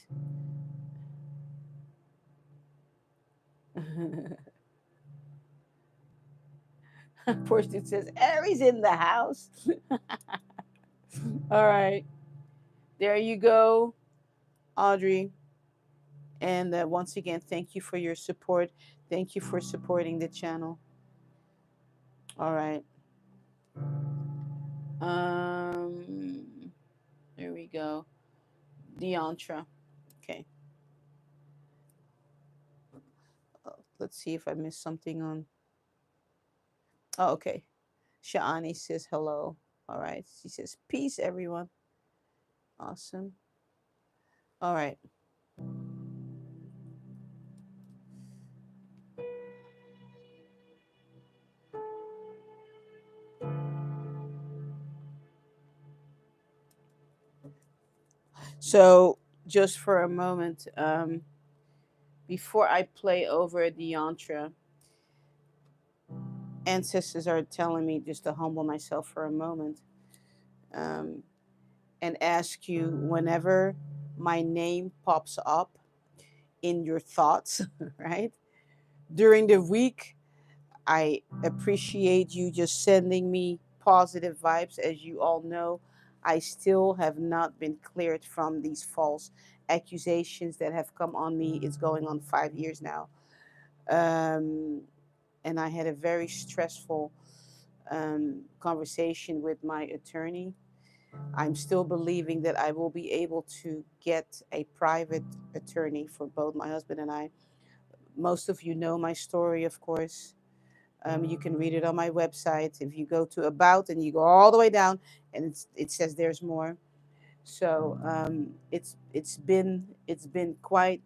Poor dude says Aries in the house. All right, there you go, Audrey. And once again, thank you for your support. Thank you for supporting the channel. All right. Um, there we go. Deantra. Okay. Let's see if I missed something on. Oh, okay. Shaani says hello. All right. She says peace, everyone. Awesome. All right. So just for a moment, before I play over the yantra, ancestors are telling me just to humble myself for a moment, um, and ask you whenever my name pops up in your thoughts, right? During the week, I appreciate you just sending me positive vibes. As you all know, I still have not been cleared from these false accusations that have come on me. It's going on 5 years now. Um, and I had a very stressful conversation with my attorney. I'm still believing that I will be able to get a private attorney for both my husband and I. Most of you know my story, of course. You can read it on my website. If you go to About and you go all the way down, and it says there's more. So it's been quite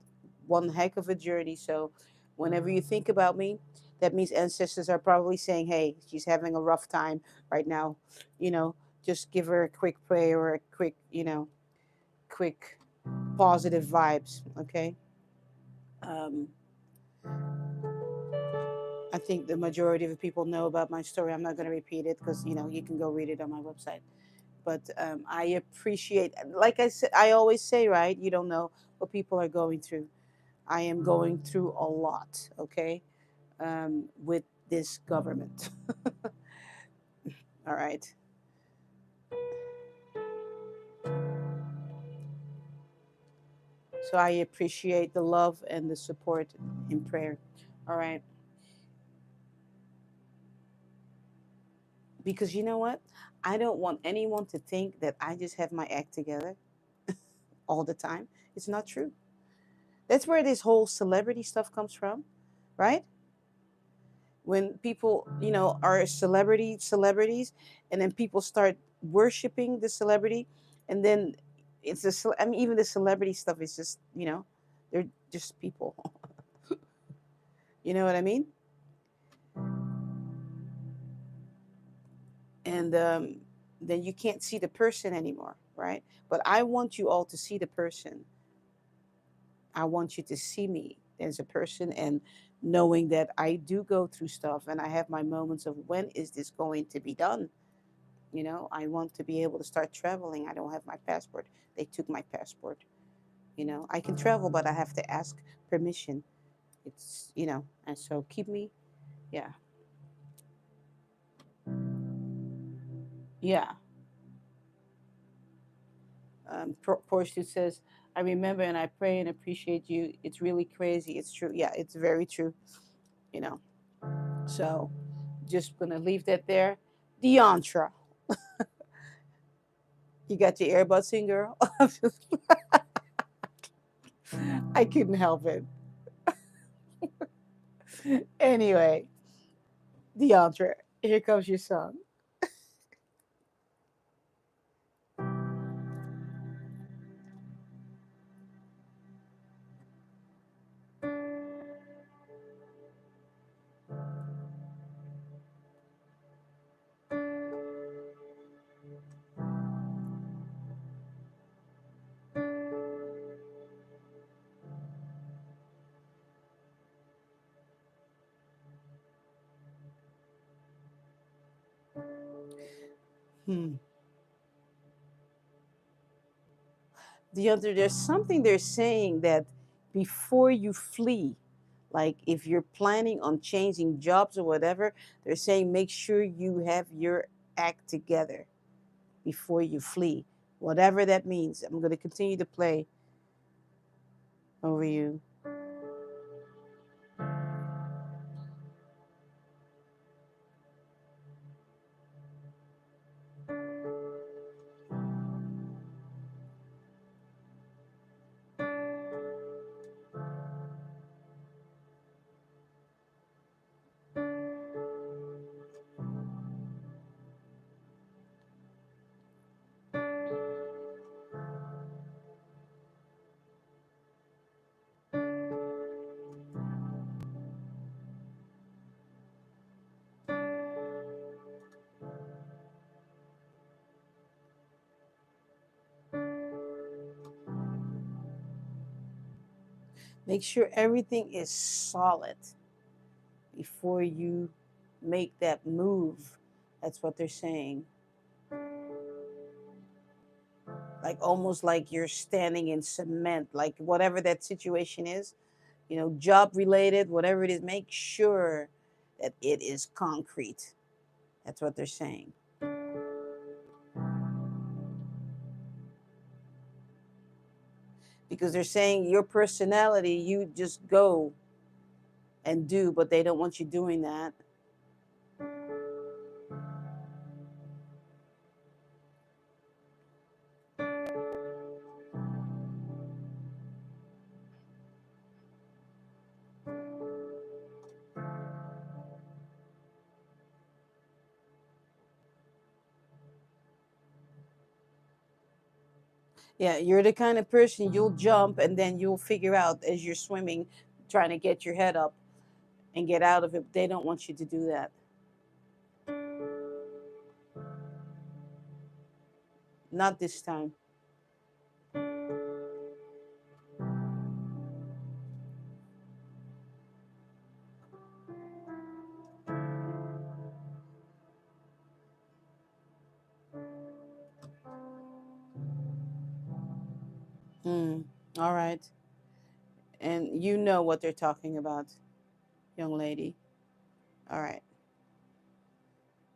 one heck of a journey. So whenever you think about me, that means ancestors are probably saying, "Hey, she's having a rough time right now. You know, just give her a quick prayer or a quick positive vibes." Okay. Um, I think the majority of the people know about my story. I'm not going to repeat it because you can go read it on my website. But I appreciate, like I said, I always say, right? You don't know what people are going through. I am going through a lot, okay, with this government. All right. So I appreciate the love and the support in prayer. All right. Because you know what? I don't want anyone to think that I just have my act together all the time. It's not true. That's where this whole celebrity stuff comes from, right? When people are celebrities, and then people start worshiping the celebrity, and then I mean, even the celebrity stuff is just, They're just people. You know what I mean? And then you can't see the person anymore, right? But I want you all to see the person. I want you to see me as a person, and knowing that I do go through stuff and I have my moments of when is this going to be done? I want to be able to start traveling. I don't have my passport. They took my passport. I can travel, but I have to ask permission. And so keep me, yeah, yeah. Portia says, I remember and I pray and appreciate you. It's really crazy. It's true. Yeah, it's very true. You know, so just gonna leave that there. Deantra, you got your earbuds in, girl. I couldn't help it. Anyway, Deantra, here comes your song. Hmm. Deantra, there's something they're saying that before you flee, like if you're planning on changing jobs or whatever, they're saying make sure you have your act together before you flee, whatever that means. I'm going to continue to play over you. Make sure everything is solid before you make that move. That's what they're saying. Like almost like you're standing in cement, like whatever that situation is, job related, whatever it is, make sure that it is concrete. That's what they're saying. Because they're saying your personality, you just go and do, but they don't want you doing that. Yeah, you're the kind of person you'll jump and then you'll figure out as you're swimming, trying to get your head up and get out of it. They don't want you to do that. Not this time. Hmm. All right. And you know what they're talking about, young lady. All right.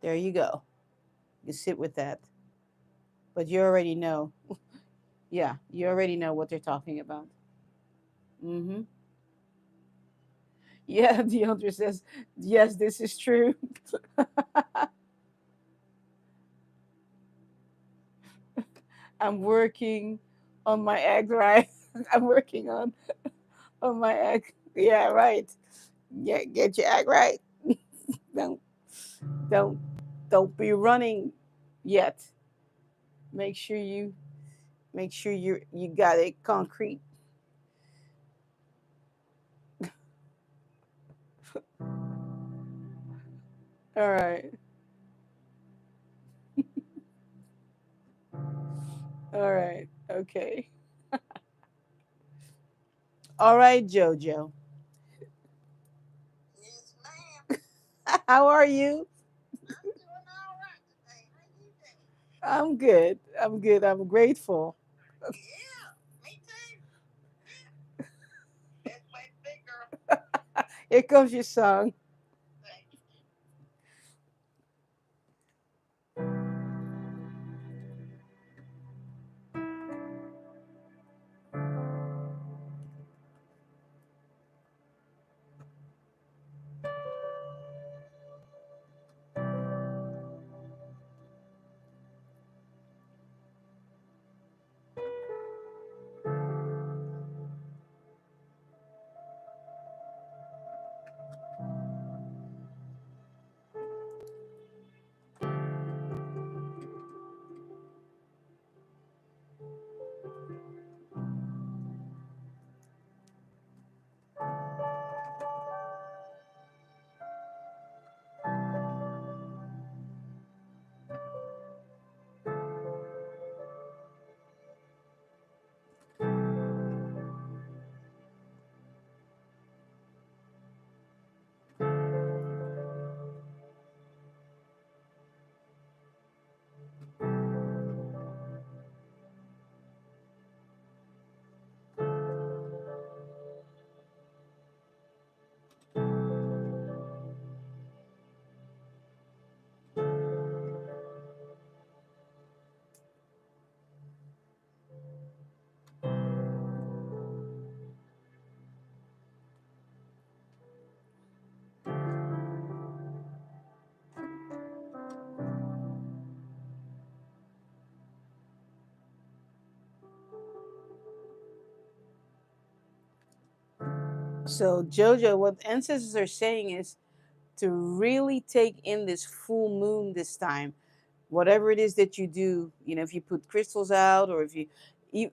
There you go. You sit with that. But you already know. Yeah, you already know what they're talking about. Mm-hmm. Yeah, Deandra says, yes, this is true. I'm working on my act right. I'm working on my act. Yeah, right. Yeah, get your act right. Don't don't don't be running yet. Make sure you got it concrete. All right. All right. Okay. All right, Jojo. How are you? I'm good. I'm good. I'm grateful. Here comes your song. So, Jojo, what ancestors are saying is to really take in this full moon this time. Whatever it is that you do, if you put crystals out, or you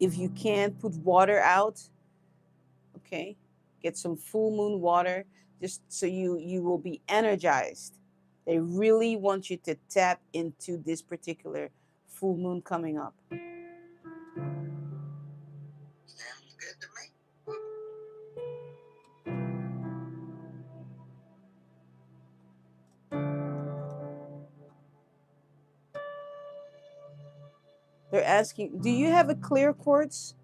if you can't put water out, okay, get some full moon water, just so you will be energized. They really want you to tap into this particular full moon coming up. They're asking, do you have a clear quartz?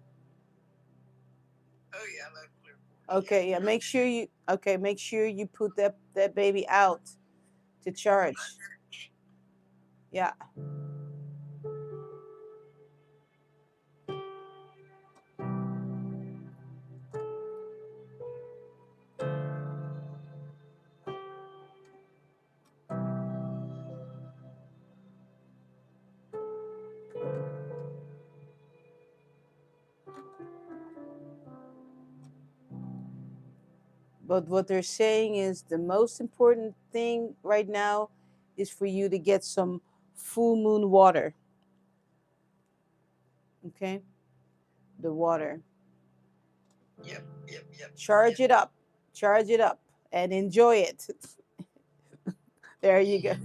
Okay, yeah. Make sure you put that baby out to charge. Yeah. But what they're saying is the most important thing right now is for you to get some full moon water. Okay? The water. Charge it up. Charge it up and enjoy it. There you go.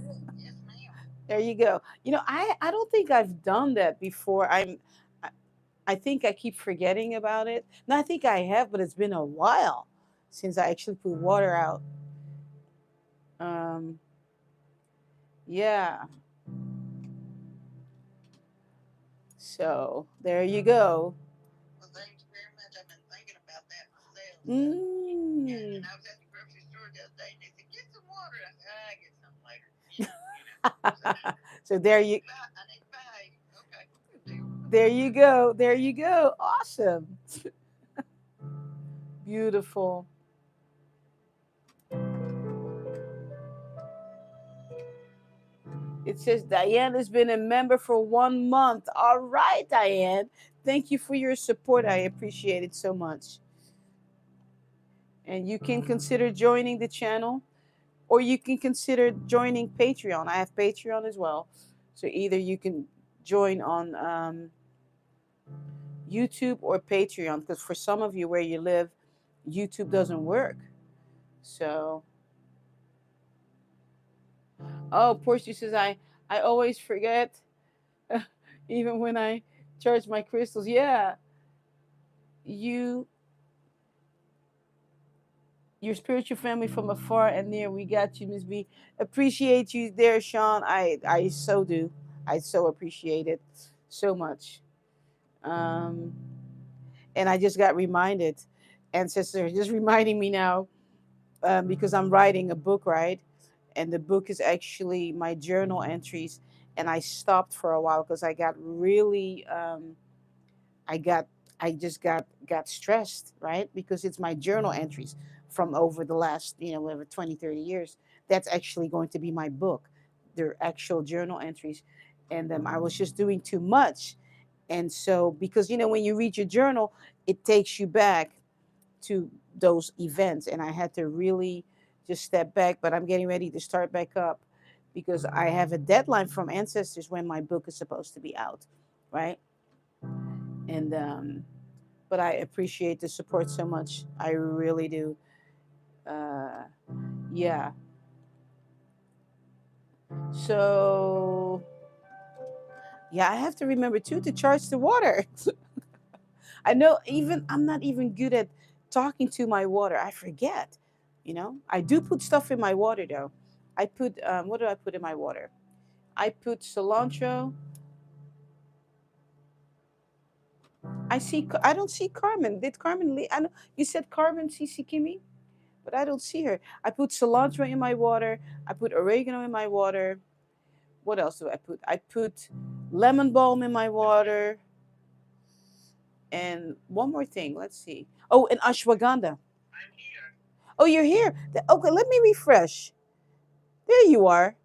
There you go. I don't think I've done that before. I, I think I keep forgetting about it. No, I think I have, but it's been a while since I actually put water out. Um, yeah. So there you go. Mm. So there you go. There you go. Awesome. Beautiful. It says Diane has been a member for 1 month. All right, Diane. Thank you for your support. I appreciate it so much. And you can consider joining the channel, or you can consider joining Patreon. I have Patreon as well. So either you can join on YouTube or Patreon, because for some of you where you live, YouTube doesn't work. So Oh, Portia says I always forget, even when I charge my crystals. Yeah, you your spiritual family from afar and near. We got you, Miss B. Appreciate you there, Sean. I so do. I so appreciate it so much. Um, and I just got reminded, ancestor, just reminding me now, because I'm writing a book, right? And the book is actually my journal entries. And I stopped for a while because I got really, I got, I just got stressed, right? Because it's my journal entries from over the last, whatever, 20, 30 years. That's actually going to be my book. They're actual journal entries. And I was just doing too much. And so, because, when you read your journal, it takes you back to those events. And I had to really just step back, but I'm getting ready to start back up because I have a deadline from ancestors when my book is supposed to be out, right? And but I appreciate the support so much. I really do. Uh, yeah. So yeah, I have to remember too to charge the water. I know, even I'm not even good at talking to my water. I forget. I do put stuff in my water though. I put what do I put in my water? I put cilantro. I don't see Carmen. Did Carmen leave? I know you said Carmen CC Kimmy, but I don't see her. I put cilantro in my water. I put oregano in my water. What else do I put? I put lemon balm in my water. And one more thing. Let's see. Oh, and ashwagandha. Oh, you're here. Okay, let me refresh. There you are.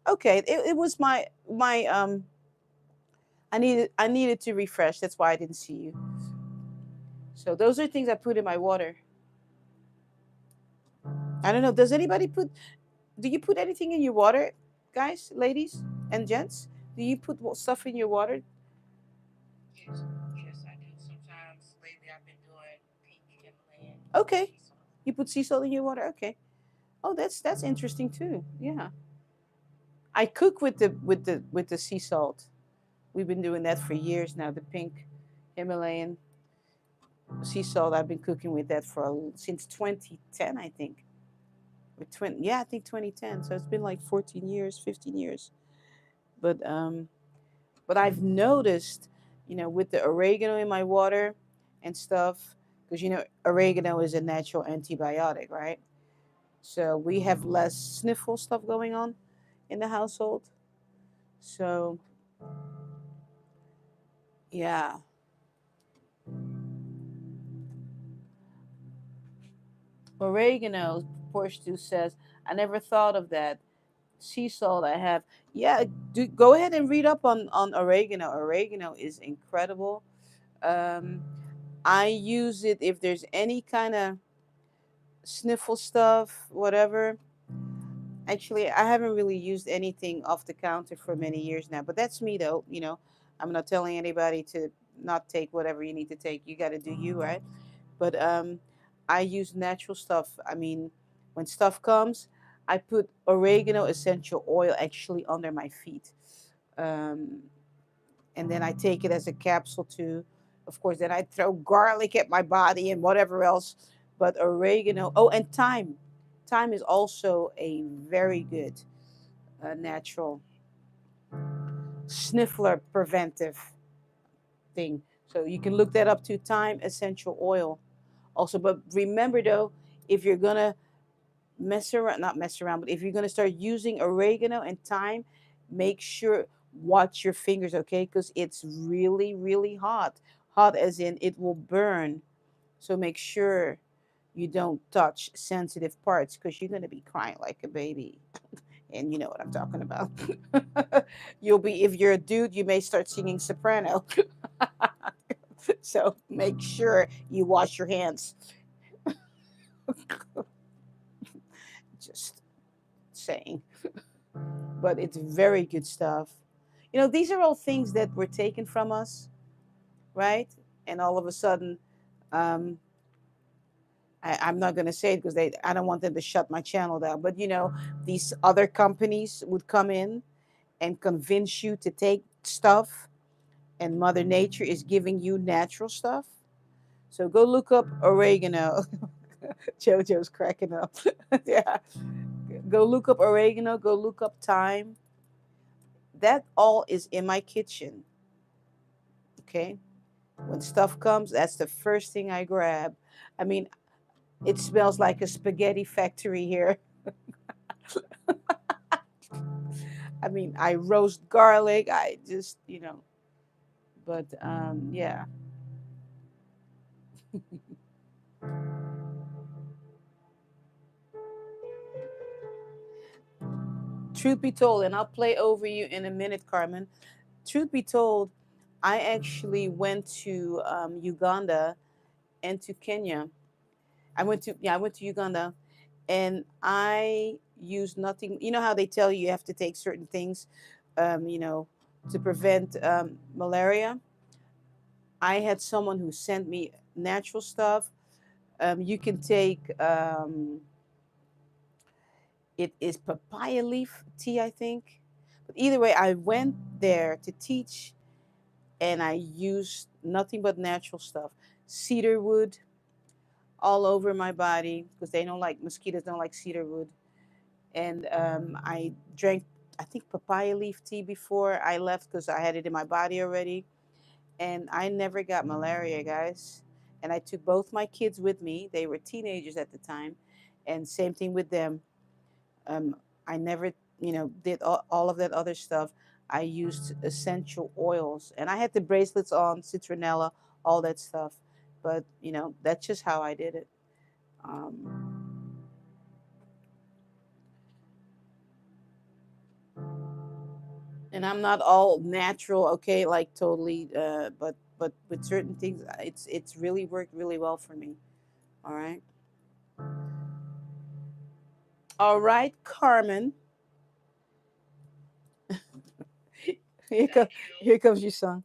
Okay, it was my I needed to refresh. That's why I didn't see you. So those are things I put in my water. I don't know. Does anybody put? Do you put anything in your water, guys, ladies, and gents? Do you put stuff in your water? Okay. You put sea salt in your water. Okay. Oh, that's interesting too. Yeah. I cook with the sea salt. We've been doing that for years now. The pink Himalayan sea salt. I've been cooking with that since 2010, I think. Yeah, I think 2010. So it's been like 14 years, 15 years. But I've noticed, with the oregano in my water and stuff, because oregano is a natural antibiotic, right? So we have less sniffle stuff going on in the household. So yeah, oregano. Portia says, I never thought of that. Sea salt I have. Yeah, go ahead and read up on oregano. Oregano is incredible. Um, I use it if there's any kind of sniffle stuff, whatever. Actually, I haven't really used anything off the counter for many years now, but that's me though. I'm not telling anybody to not take whatever you need to take. You got to do you, right? But I use natural stuff. I mean, when stuff comes, I put oregano essential oil actually under my feet. Um, and then I take it as a capsule too. Of course, then I throw garlic at my body and whatever else. But oregano, oh, and thyme. Thyme is also a very good natural sniffler preventive thing. So you can look that up too. Thyme essential oil. Also, but remember though, if you're gonna mess around, not mess around, but if you're gonna start using oregano and thyme, make sure watch your fingers, okay? Because it's really, really hot. Hot as in it will burn. So make sure you don't touch sensitive parts because you're gonna be crying like a baby. And you know what I'm talking about. You'll be if you're a dude, you may start singing soprano. So make sure you wash your hands. Just saying. But it's very good stuff. These are all things that were taken from us, right? And all of a sudden, um, I'm not going to say it because I don't want them to shut my channel down. But these other companies would come in and convince you to take stuff, and Mother Nature is giving you natural stuff. So go look up oregano. JoJo's cracking up. Yeah. Go look up oregano, go look up thyme. That all is in my kitchen. Okay. When stuff comes, that's the first thing I grab. I mean, it smells like a spaghetti factory here. I mean, I roast garlic. I just, but yeah. Truth be told, and I'll play over you in a minute, Carmen. Truth be told, I actually went to Uganda and to Kenya. I went to Uganda, and I used nothing. You know how they tell you have to take certain things, um, you know, to prevent malaria. I had someone who sent me natural stuff. You can take it is papaya leaf tea, I think. But either way, I went there to teach, and I used nothing but natural stuff. Cedar wood all over my body because they don't like mosquitoes don't like cedar wood. And I drank, I think, papaya leaf tea before I left because I had it in my body already, and I never got malaria, guys. And I took both my kids with me. They were teenagers at the time, and same thing with them. Um, I never, did all of that other stuff. I used essential oils, and I had the bracelets on, citronella, all that stuff. But that's just how I did it. Um, and I'm not all natural, okay, like totally. But with certain things, it's really worked really well for me. All right, all right, Carmen. Here, here comes your son.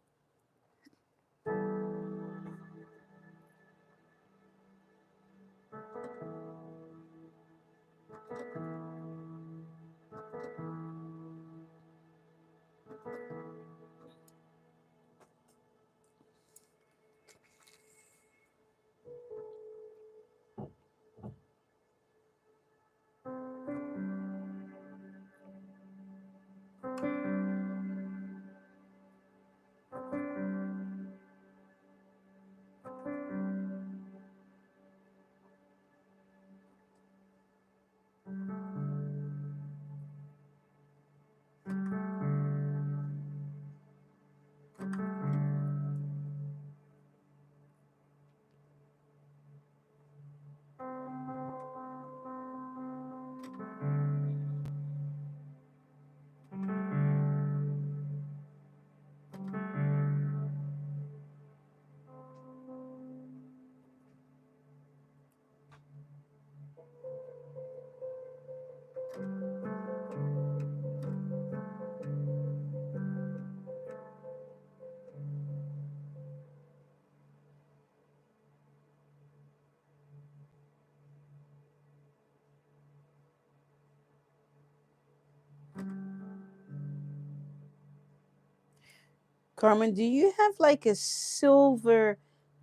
Carmen, do you have like a silver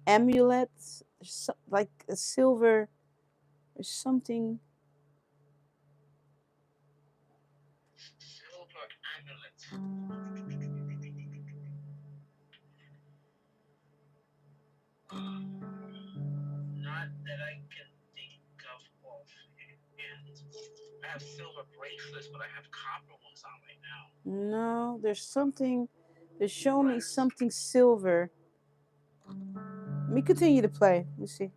amulet, like a silver or something? No, there's something. They're showing me something silver. Let me continue to play. Let me see.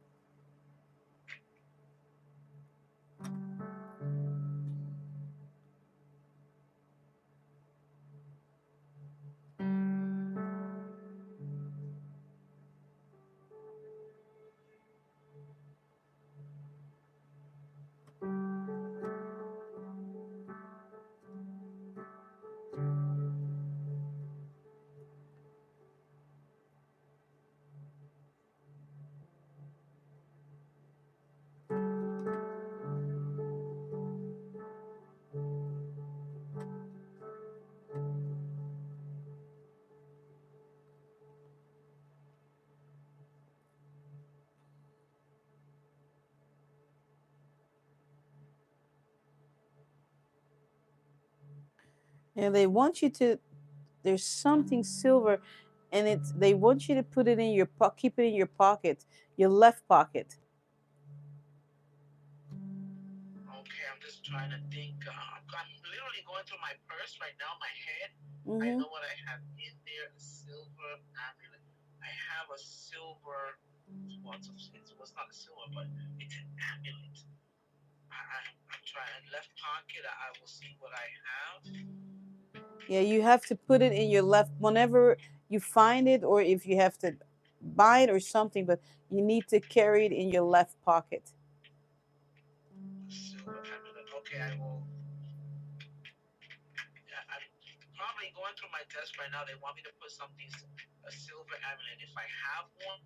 And they want you to. There's something silver, and it's they want you to put it in your keep it in your pocket, your left pocket. Okay, I'm just trying to think. I'm literally going through my purse right now, my head. I Mm-hmm. know what I have in there, a silver amulet. I have a silver, well, it's not a silver, but it's an amulet. I'm trying, left pocket, I will see what I have. Yeah, you have to put it in your left whenever you find it, or if you have to buy it or something. But you need to carry it in your left pocket. A silver amulet. Okay, I will. Yeah, I'm probably going through my desk right now. They want me to put something, a silver amulet. If I have one,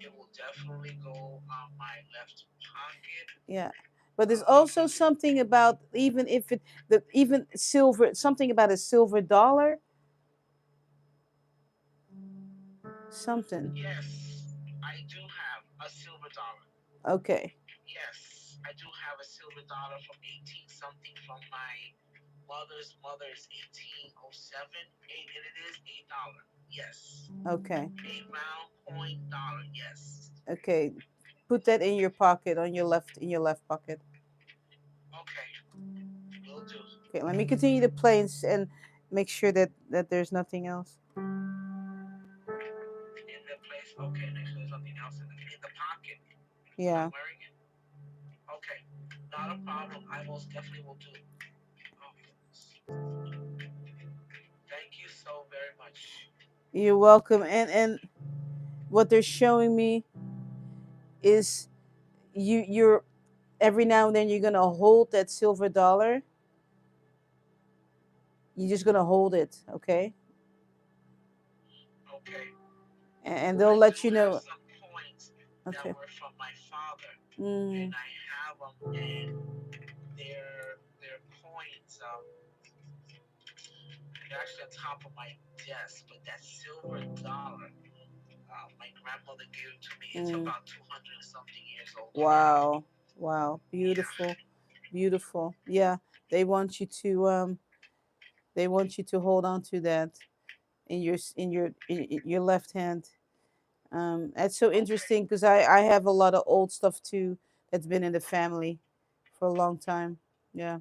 it will definitely go on my left pocket. Yeah. But there's Um, also something about, even if it the even silver, something about a silver dollar, something. yes, I do have a silver dollar. Okay. Yes, I do have a silver dollar from 18 something from my mother's mother is 1807, and it is $8. Yes, Okay. a round coin dollar. Yes. Okay. Put that in your pocket, on your left, in your left pocket. Okay, will do. Okay. Let me continue to play and make sure that there's nothing else. In the place. Okay, make sure there's nothing else in the pocket when I'm Yeah. wearing it. Okay, not a problem. I most definitely will do. Oh, goodness. Thank you so very much. You're welcome. And what they're showing me is you're every now and then you're gonna hold that silver dollar. You're just gonna hold it, okay? Okay, And they'll I do let you have know. some coins that Okay. were from my father, and Mm, I have them, and they're coins. They're actually on top of my desk. But that silver dollar, my grandmother gave it to me. It's mm. about 200 and something years old already. Wow. Wow. Yeah. Beautiful. Beautiful. Yeah. They want you to they want you to hold on to that in in your left hand. That's so Okay. interesting because I have a lot of old stuff too that's been in the family for a long time. Yeah,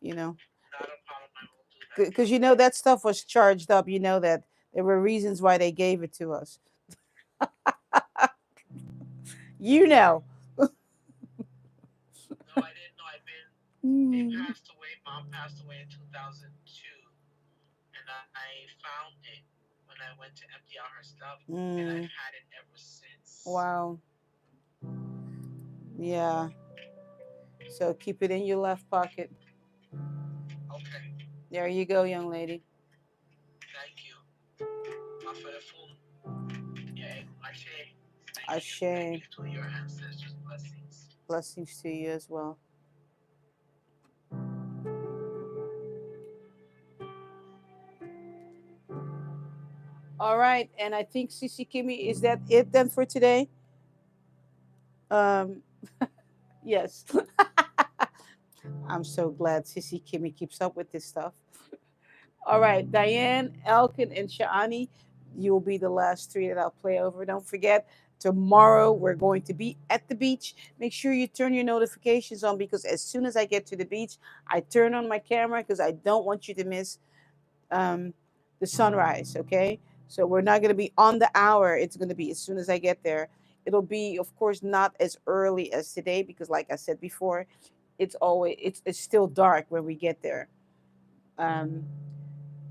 you know, Not a problem. I will do that. because that stuff was charged up. You know that there were reasons why they gave it to us. You know. No, I didn't know. They Mm. passed away. Mom passed away in 2002, and I found it when I went to empty out her stuff, and I've Mm. had it ever since. Wow. Yeah. So keep it in your left pocket. Okay. There you go, young lady. Thank you. For the full. Yeah. Ashe. Thank you. Thank Ashe. you to your ancestors. Blessings. Blessings to you as well. All right, and I think Sisi Kimi, is that it then for today? Um, yes. I'm so glad Sissy Kimmy keeps up with this stuff. All right, Diane, Elkin, and Shani, you'll be the last three that I'll play over. Don't forget, tomorrow we're going to be at the beach. Make sure you turn your notifications on because as soon as I get to the beach, I turn on my camera because I don't want you to miss um, the sunrise. Okay, so we're not going to be on the hour. It's going to be as soon as I get there. It'll be, of course, not as early as today because, like I said before, it's still dark when we get there. Um,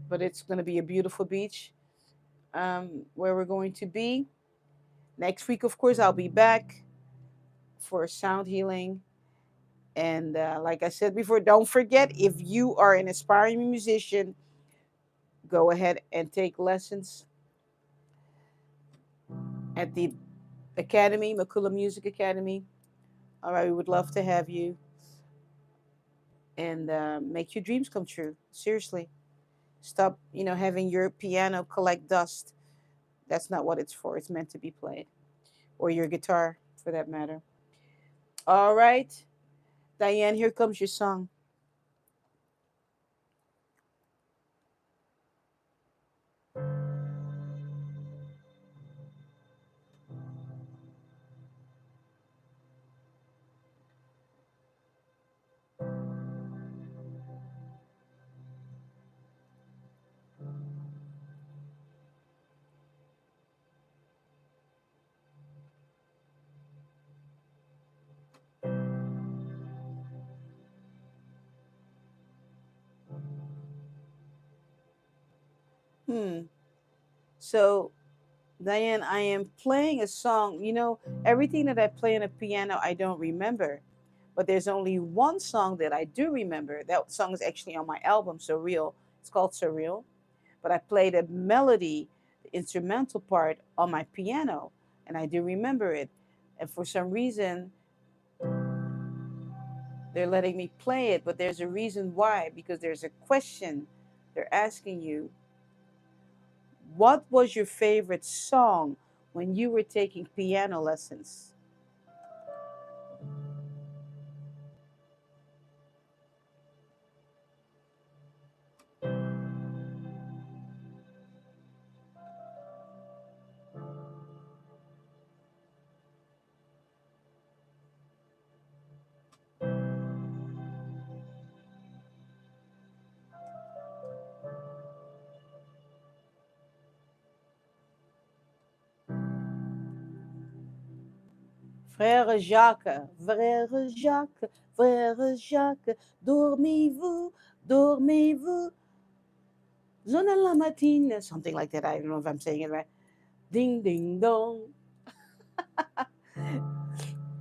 but it's going to be a beautiful beach where we're going to be next week. Of course, I'll be back for sound healing. And like I said before, don't forget, if you are an aspiring musician, go ahead and take lessons at the Academy, Makula Music Academy. All right, we would love to have you and make your dreams come true. Seriously, stop, having your piano collect dust. That's not what it's for. It's meant to be played, or your guitar, for that matter. All right, Diane, here comes your song. Hmm. So, Diane, I am playing a song. Everything that I play on a piano, I don't remember. But there's only one song that I do remember. That song is actually on my album, Surreal. It's called Surreal. But I played a melody, the instrumental part, on my piano, and I do remember it. And for some reason, they're letting me play it, but there's a reason why, because there's a question they're asking you. What was your favorite song when you were taking piano lessons? Frère Jacques, frère Jacques, frère Jacques, dormez-vous, dormez-vous, zona la matine, something like that. I don't know if I'm saying it right. Ding, ding, dong.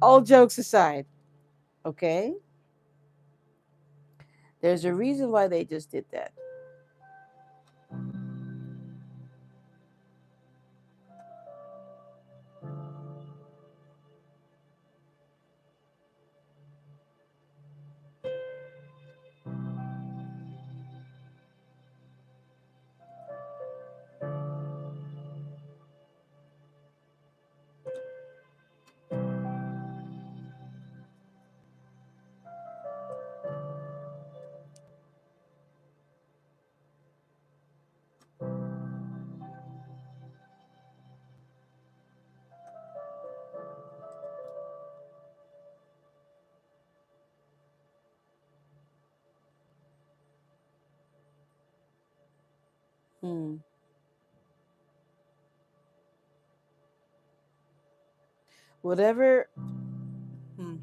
All jokes aside, okay? There's a reason why they just did that. Hmm. Whatever. Hmm.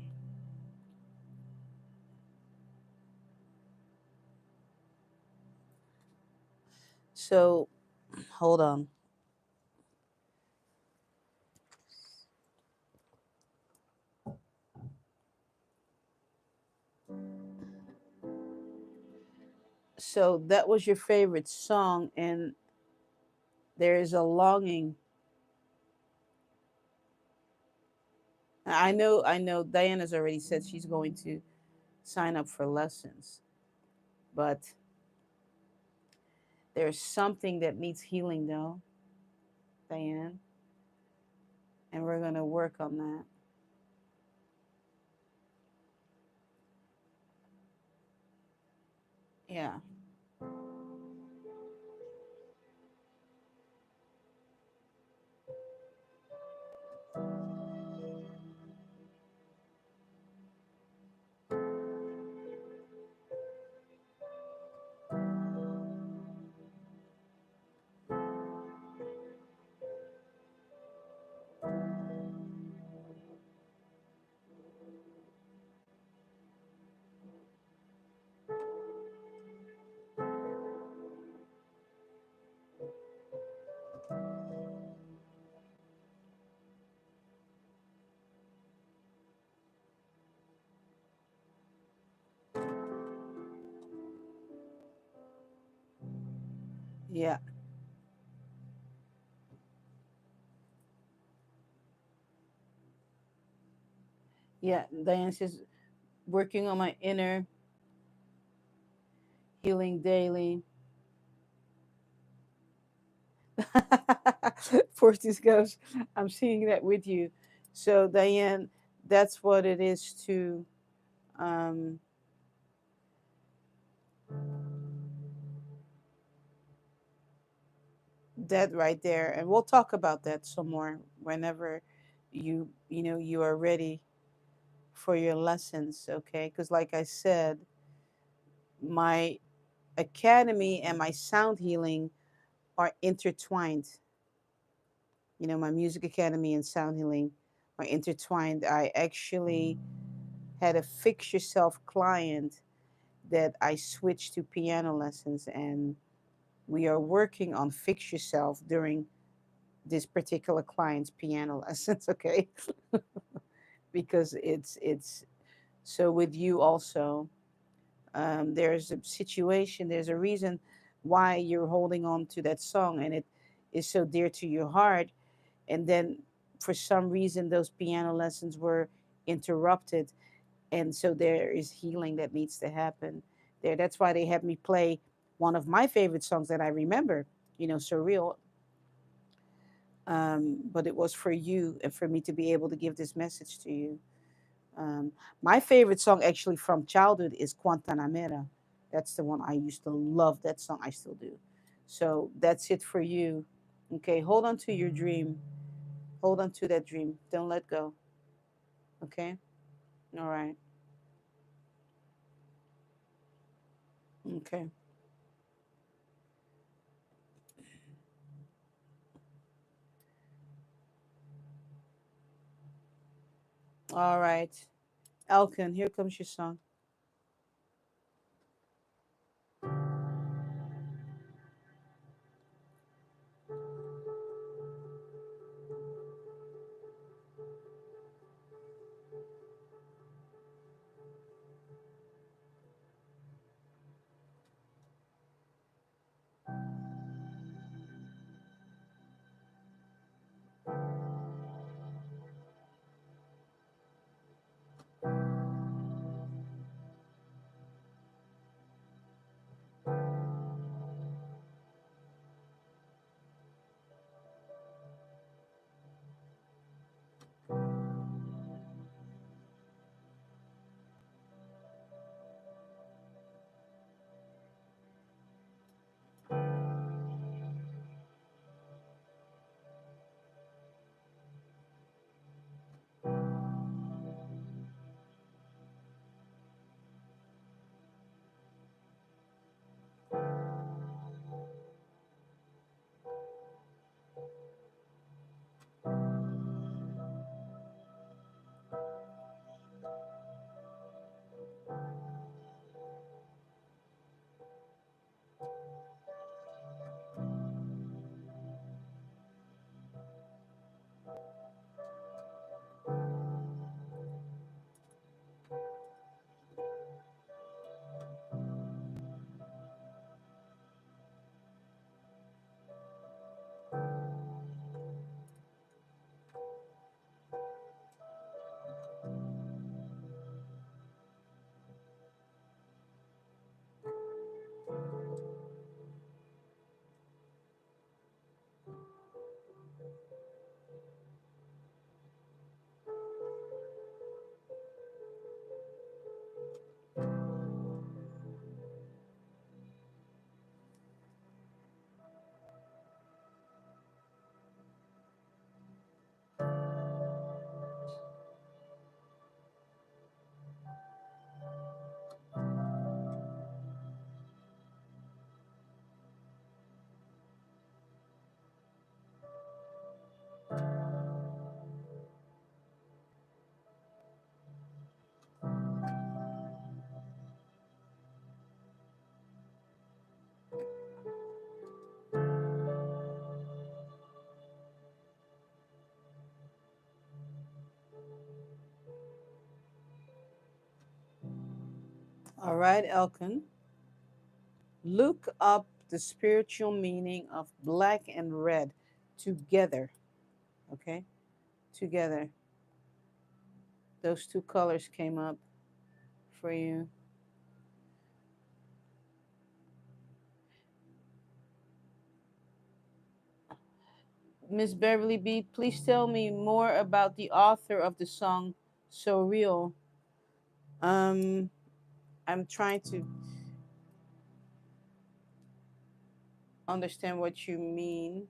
So, hold on. So, that was your favorite song, and there is a longing. I know Diana's already said she's going to sign up for lessons, but there's something that needs healing, though, Diane, and we're going to work on that. Yeah. Yeah. Yeah. Diane says, working on my inner healing daily. Fortis goes, I'm seeing that with you. So, Diane, that's what it is to um, that right there. And we'll talk about that some more whenever you are ready for your lessons, okay? Because, like I said, my academy and my sound healing are intertwined. My music academy and sound healing are intertwined. I actually had a fix yourself client that I switched to piano lessons, and We are working on Fix Yourself during this particular client's piano lessons, okay? Because it's so with you also. There's a situation, there's a reason why you're holding on to that song, and it is so dear to your heart. And then for some reason, those piano lessons were interrupted, and so there is healing that needs to happen there. That's why they had me play one of my favorite songs that I remember, Surreal. But it was for you and for me to be able to give this message to you. Um, my favorite song actually from childhood is Guantanamera. That's the one I used to love. That song I still do. So that's it for you. Okay, hold on to your dream. Hold on to that dream. Don't let go. Okay? All right. Okay. All right. Elkin, here comes your song. All right, Elkin. Look up the spiritual meaning of black and red together. Okay? Together. Those two colors came up for you. Miss Beverly B, please tell me more about the author of the song So Real. Um, I'm trying to understand what you mean.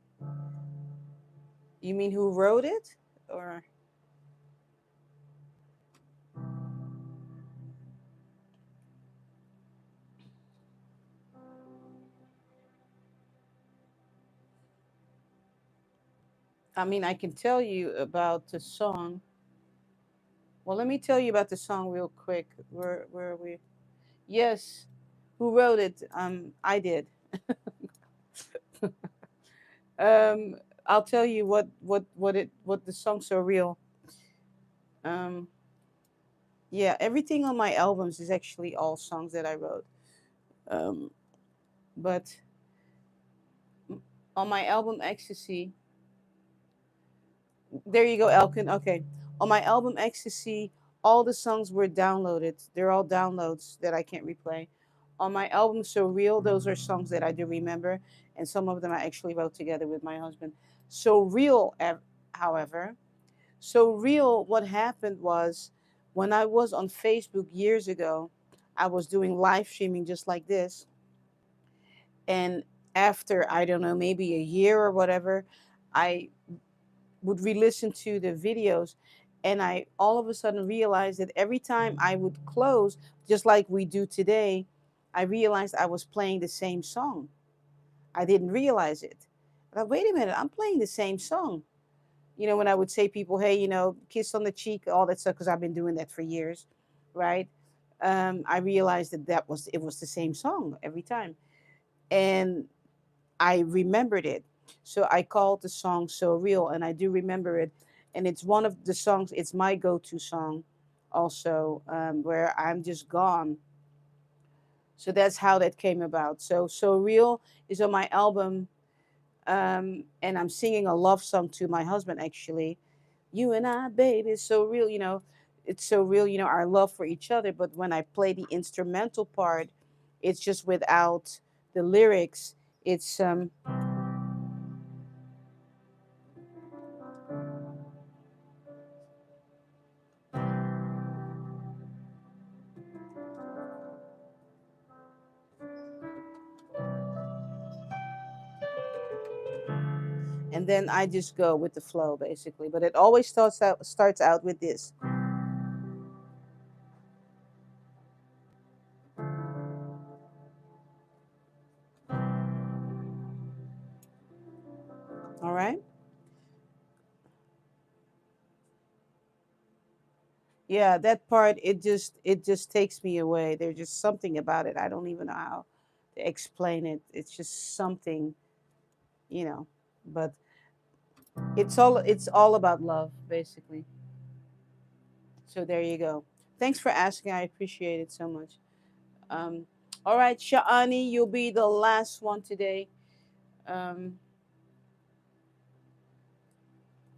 You mean who wrote it? Or, I mean, I can tell you about the song. Well, let me tell you about the song real quick. Where are we? Yes, who wrote it? I did. Um, I'll tell you what the song so real. Um, yeah, everything on my albums is actually all songs that I wrote. Um, but on my album Ecstasy, there you go, Elkin. Okay, on my album Ecstasy, all the songs were downloaded. They're all downloads that I can't replay. On my album So Real, those are songs that I do remember, and some of them I actually wrote together with my husband. So Real, however, So Real, what happened was when I was on Facebook years ago, I was doing live streaming just like this. And after, I don't know, maybe a year or whatever, I would re listen to the videos. And I all of a sudden realized that every time I would close, just like we do today, I realized I was playing the same song. I didn't realize it. I thought, wait a minute, I'm playing the same song. When I would say people, hey, kiss on the cheek, all that stuff, because I've been doing that for years, right? I realized that it was the same song every time, and I remembered it. So I called the song "So Real," and I do remember it, and it's one of the songs. It's my go-to song, also, where I'm just gone. So that's how that came about. So Real is on my album, and I'm singing a love song to my husband actually. You and I, baby, it's so real. It's so real. Our love for each other. But when I play the instrumental part, it's just without the lyrics. It's and then I just go with the flow basically. But it always starts out with this. All right. Yeah, that part it just takes me away. There's just something about it. I don't even know how to explain it. It's just something, you know. But it's all about love basically. So there you go. Thanks for asking. I appreciate it so much. Um, all right, Sha'ani, you'll be the last one today. Um,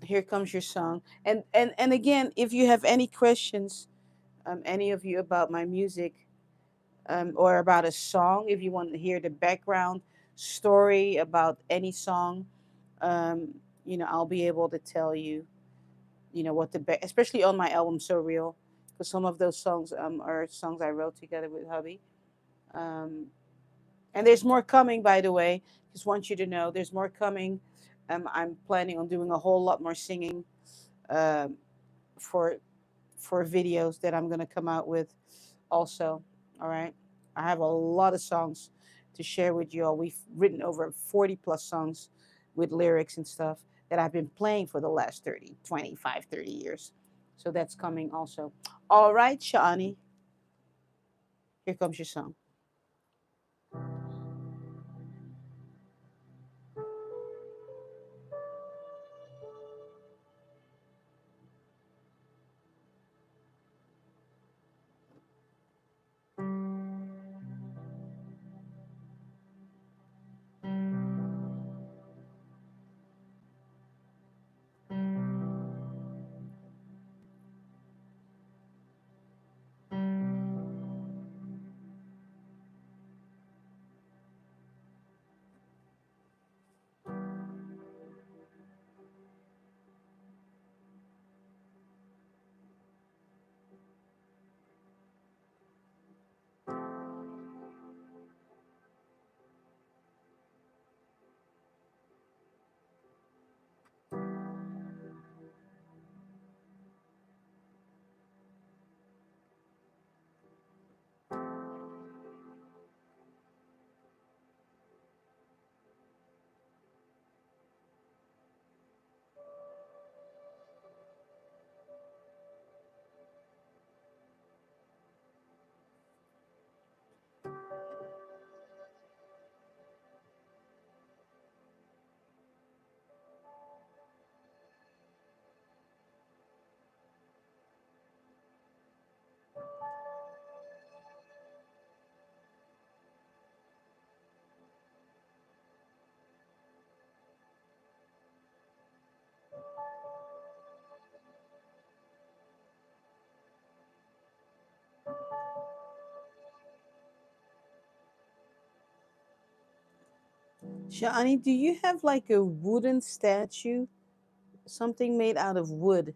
Here comes your song. And again, if you have any questions, any of you about my music, or about a song, if you want to hear the background story about any song, um, I'll be able to tell you, what especially on my album So Real, because some of those songs are songs I wrote together with hubby. Um, and there's more coming, by the way. Just want you to know there's more coming. I'm planning on doing a whole lot more singing, um, for videos that I'm gonna come out with also. All right. I have a lot of songs to share with you all. We've written over 40 plus songs with lyrics and stuff that I've been playing for the last 30, 25, 30 years. So that's coming also. All right, Shani, here comes your song. Shani, do you have like a wooden statue? Something made out of wood?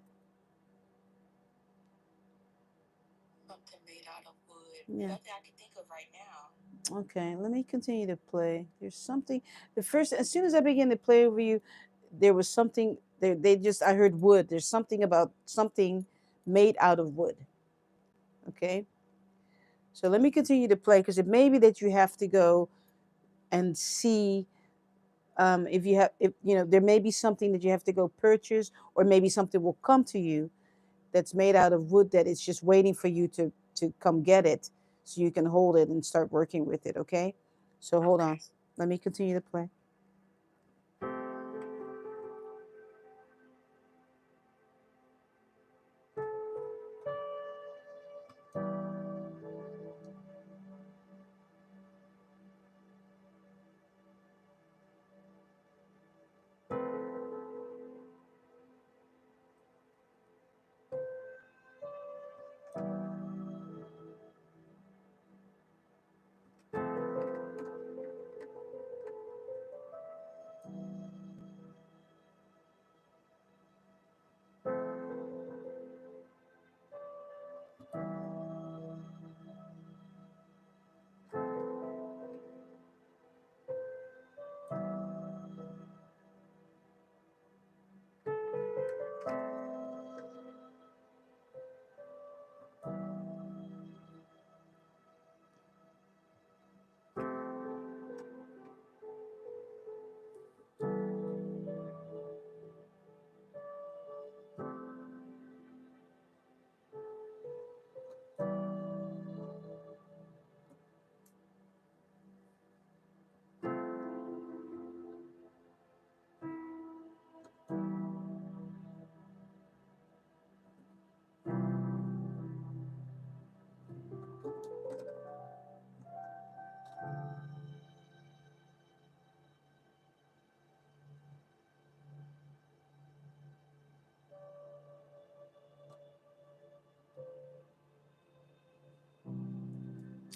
Something made out of wood. Yeah. Nothing I can think of right now. Okay, let me continue to play. There's something. The first, as soon as I began to play over you, there was something. They just. I heard wood. There's something about something made out of wood. Okay, so let me continue to play because it may be that you have to go and see. If you have, if you know, there may be something that you have to go purchase, or maybe something will come to you that's made out of wood that it's just waiting for you to come get it, so you can hold it and start working with it. Okay, so hold on. Okay. Let me continue to play.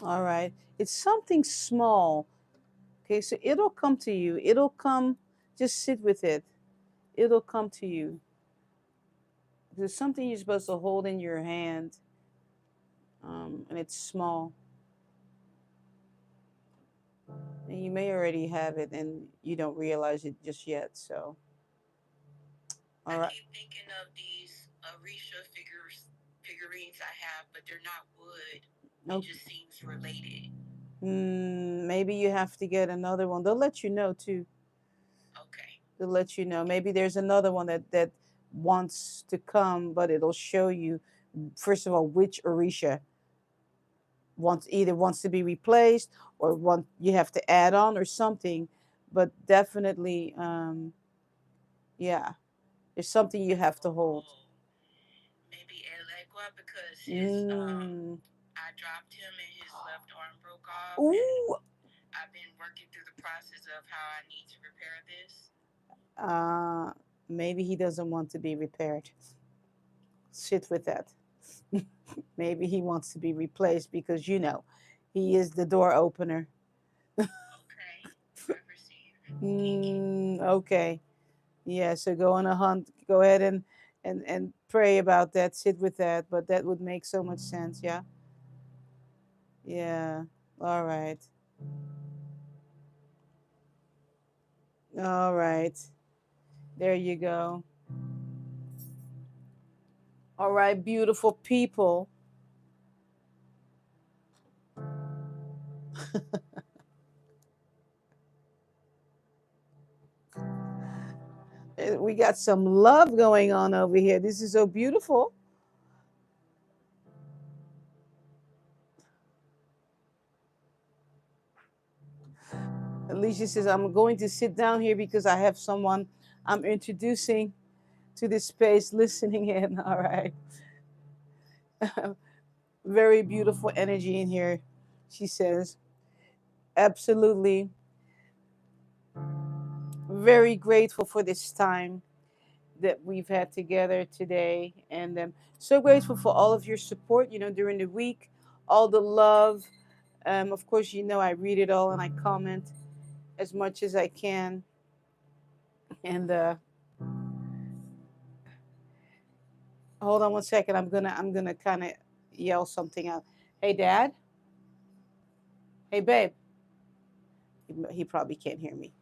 All right. It's something small. Okay, so it'll come to you. It'll come. Just sit with it. It'll come to you. There's something you're supposed to hold in your hand, and it's small. And you may already have it, and you don't realize it just yet. So, all I right. keep thinking of these Arisha figurines I have, but they're not wood. It No, just seems related. maybe you have to get another one. They'll let you know too. Okay. They'll let you know. Maybe there's another one that wants to come, but it'll show you first of all which Orisha wants to be replaced, or want you have to add on or something. But definitely, yeah, there's something you have to hold. Oh, maybe Elegua because his Mm. I dropped him and his left arm broke off, and Ooh. I've been working through the process of how I need to repair this. Uh, maybe he doesn't want to be repaired. Sit with that. Maybe he wants to be replaced because he is the door opener. Okay, I receive. Thank you. Okay. Yeah. So go on a hunt. Go ahead and pray about that. Sit with that. But that would make so much sense. Yeah. Yeah. All right. All right. There you go. All right, beautiful people. We got some love going on over here. This is so beautiful. Alicia says, I'm going to sit down here because I have someone I'm introducing to this space listening in. All right. Very beautiful energy in here, she says. Absolutely. Very grateful for this time that we've had together today. And so grateful for all of your support, during the week, all the love. Of course, I read it all and I comment. as much as I can. And hold on one second. I'm gonna kind of yell something out. Hey, Dad. Hey, babe. He probably can't hear me.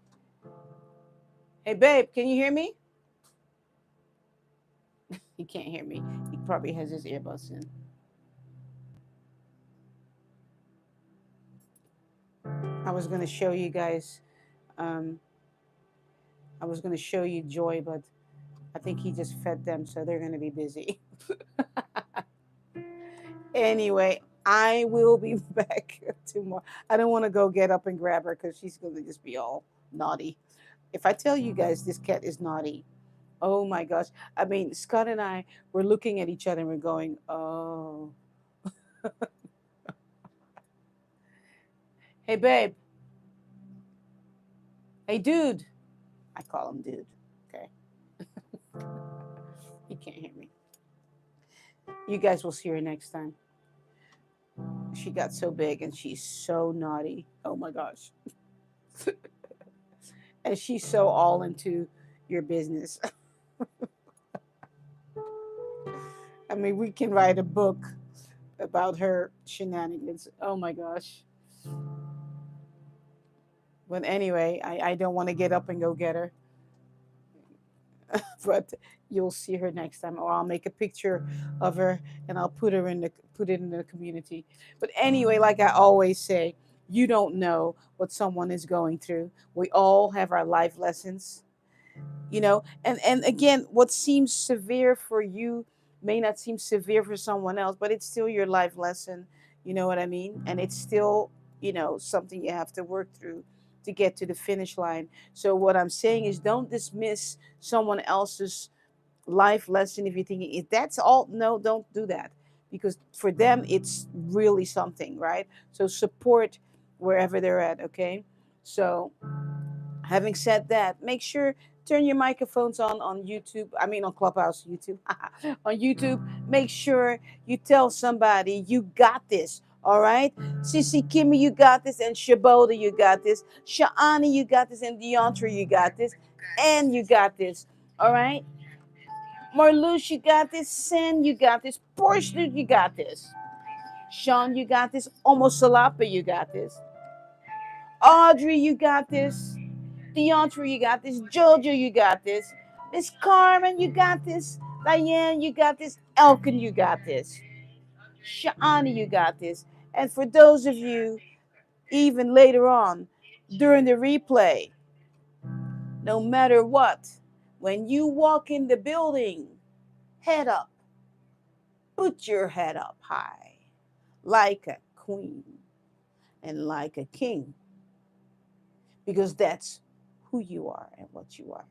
Hey, babe. Can you hear me? He can't hear me. He probably has his earbuds in. I was gonna show you guys. Um, I was gonna show you Joy, but I think he just fed them, so they're gonna be busy. Anyway, I will be back tomorrow. I don't want to go get up and grab her because she's gonna just be all naughty. If I tell you guys this cat is naughty, oh my gosh! I mean, Scott and I were looking at each other and we're going, "Oh, hey babe, hey dude." I call him dude. Okay, he can't hear me. You guys will see her next time. She got so big and she's so naughty. Oh my gosh. And she's so all into your business. I mean, we can write a book about her shenanigans. Oh my gosh. But anyway, I don't want to get up and go get her. But you'll see her next time, or I'll make a picture of her and I'll put it in the community. But anyway, like I always say, you don't know what someone is going through. We all have our life lessons, and again, what seems severe for you may not seem severe for someone else, but it's still your life lesson. You know what I mean? And it's still, something you have to work through to get to the finish line. So what I'm saying is, don't dismiss someone else's life lesson if you're thinking if that's all. No, don't do that, because for them it's really something, right? So support wherever they're at. Okay. So having said that, make sure turn your microphones on YouTube. I mean on Clubhouse, YouTube. On YouTube, make sure you tell somebody you got this. All right, Sissy Kimmy, you got this, and Shaboda, you got this. Shaani, you got this, and Deontra, you got this, and you got this. All right, Marluce, you got this. Sin, you got this. Porsche, you got this. Sean, you got this. Almost Salapa, you got this. Audrey, you got this. Deontre, you got this. Jojo, you got this. Miss Carmen, you got this. Diane, you got this. Elkin, you got this. Shaani, you got this. And for those of you, even later on, during the replay, no matter what, when you walk in the building, head up, put your head up high, like a queen and like a king, because that's who you are and what you are.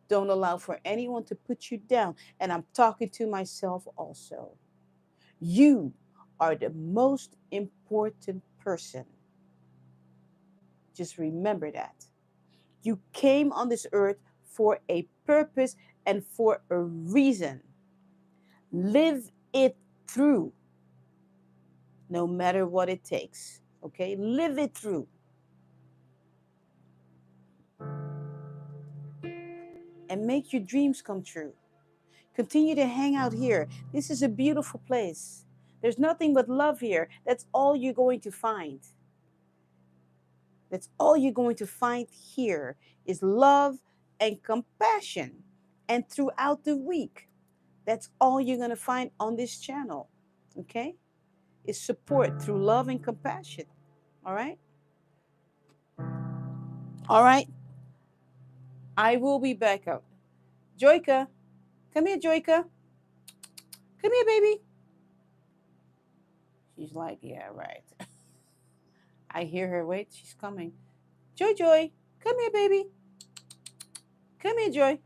Don't allow for anyone to put you down. And I'm talking to myself also. You are the most important person. Just remember that. You came on this earth for a purpose and for a reason. Live it through, no matter what it takes. Okay? Live it through and make your dreams come true. Continue to hang out here. This is a beautiful place. There's nothing but love here. That's all you're going to find. That's all you're going to find here is love and compassion. And throughout the week, that's all you're going to find on this channel. Okay? Is support through love and compassion. All right? All right. I will be back up. Joyka, come here, Joyka. Come here, baby. She's like, yeah, right. I hear her. Wait, she's coming. Joy, Joy, come here, baby. Come here, Joy.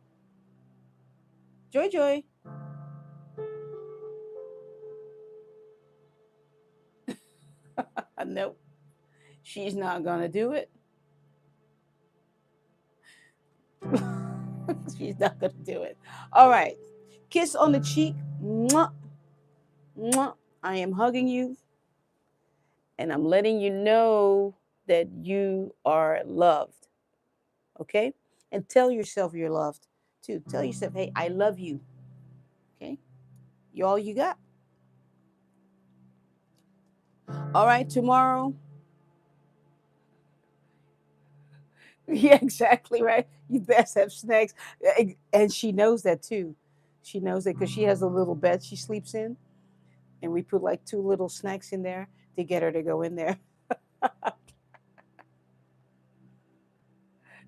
Joy, Joy. Nope, she's not gonna do it. She's not gonna do it. All right. Kiss on the cheek. Mwah, mwah. I am hugging you and I'm letting you know that you are loved. Okay? And tell yourself you're loved too. Tell yourself, hey, I love you. Okay? You all you got. All right, tomorrow. Yeah, exactly right. You best have snacks. And she knows that too. She knows that because she has a little bed she sleeps in, and we put like two little snacks in there to get her to go in there.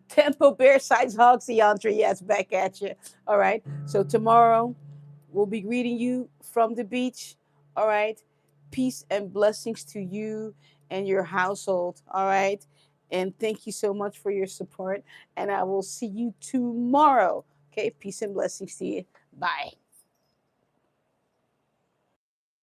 Tempo bear size hugs, Yantra. Yes, back at you. All right. So tomorrow we'll be greeting you from the beach. All right. Peace and blessings to you and your household. All right. And thank you so much for your support. And I will see you tomorrow. Okay. Peace and blessings to you. Bye.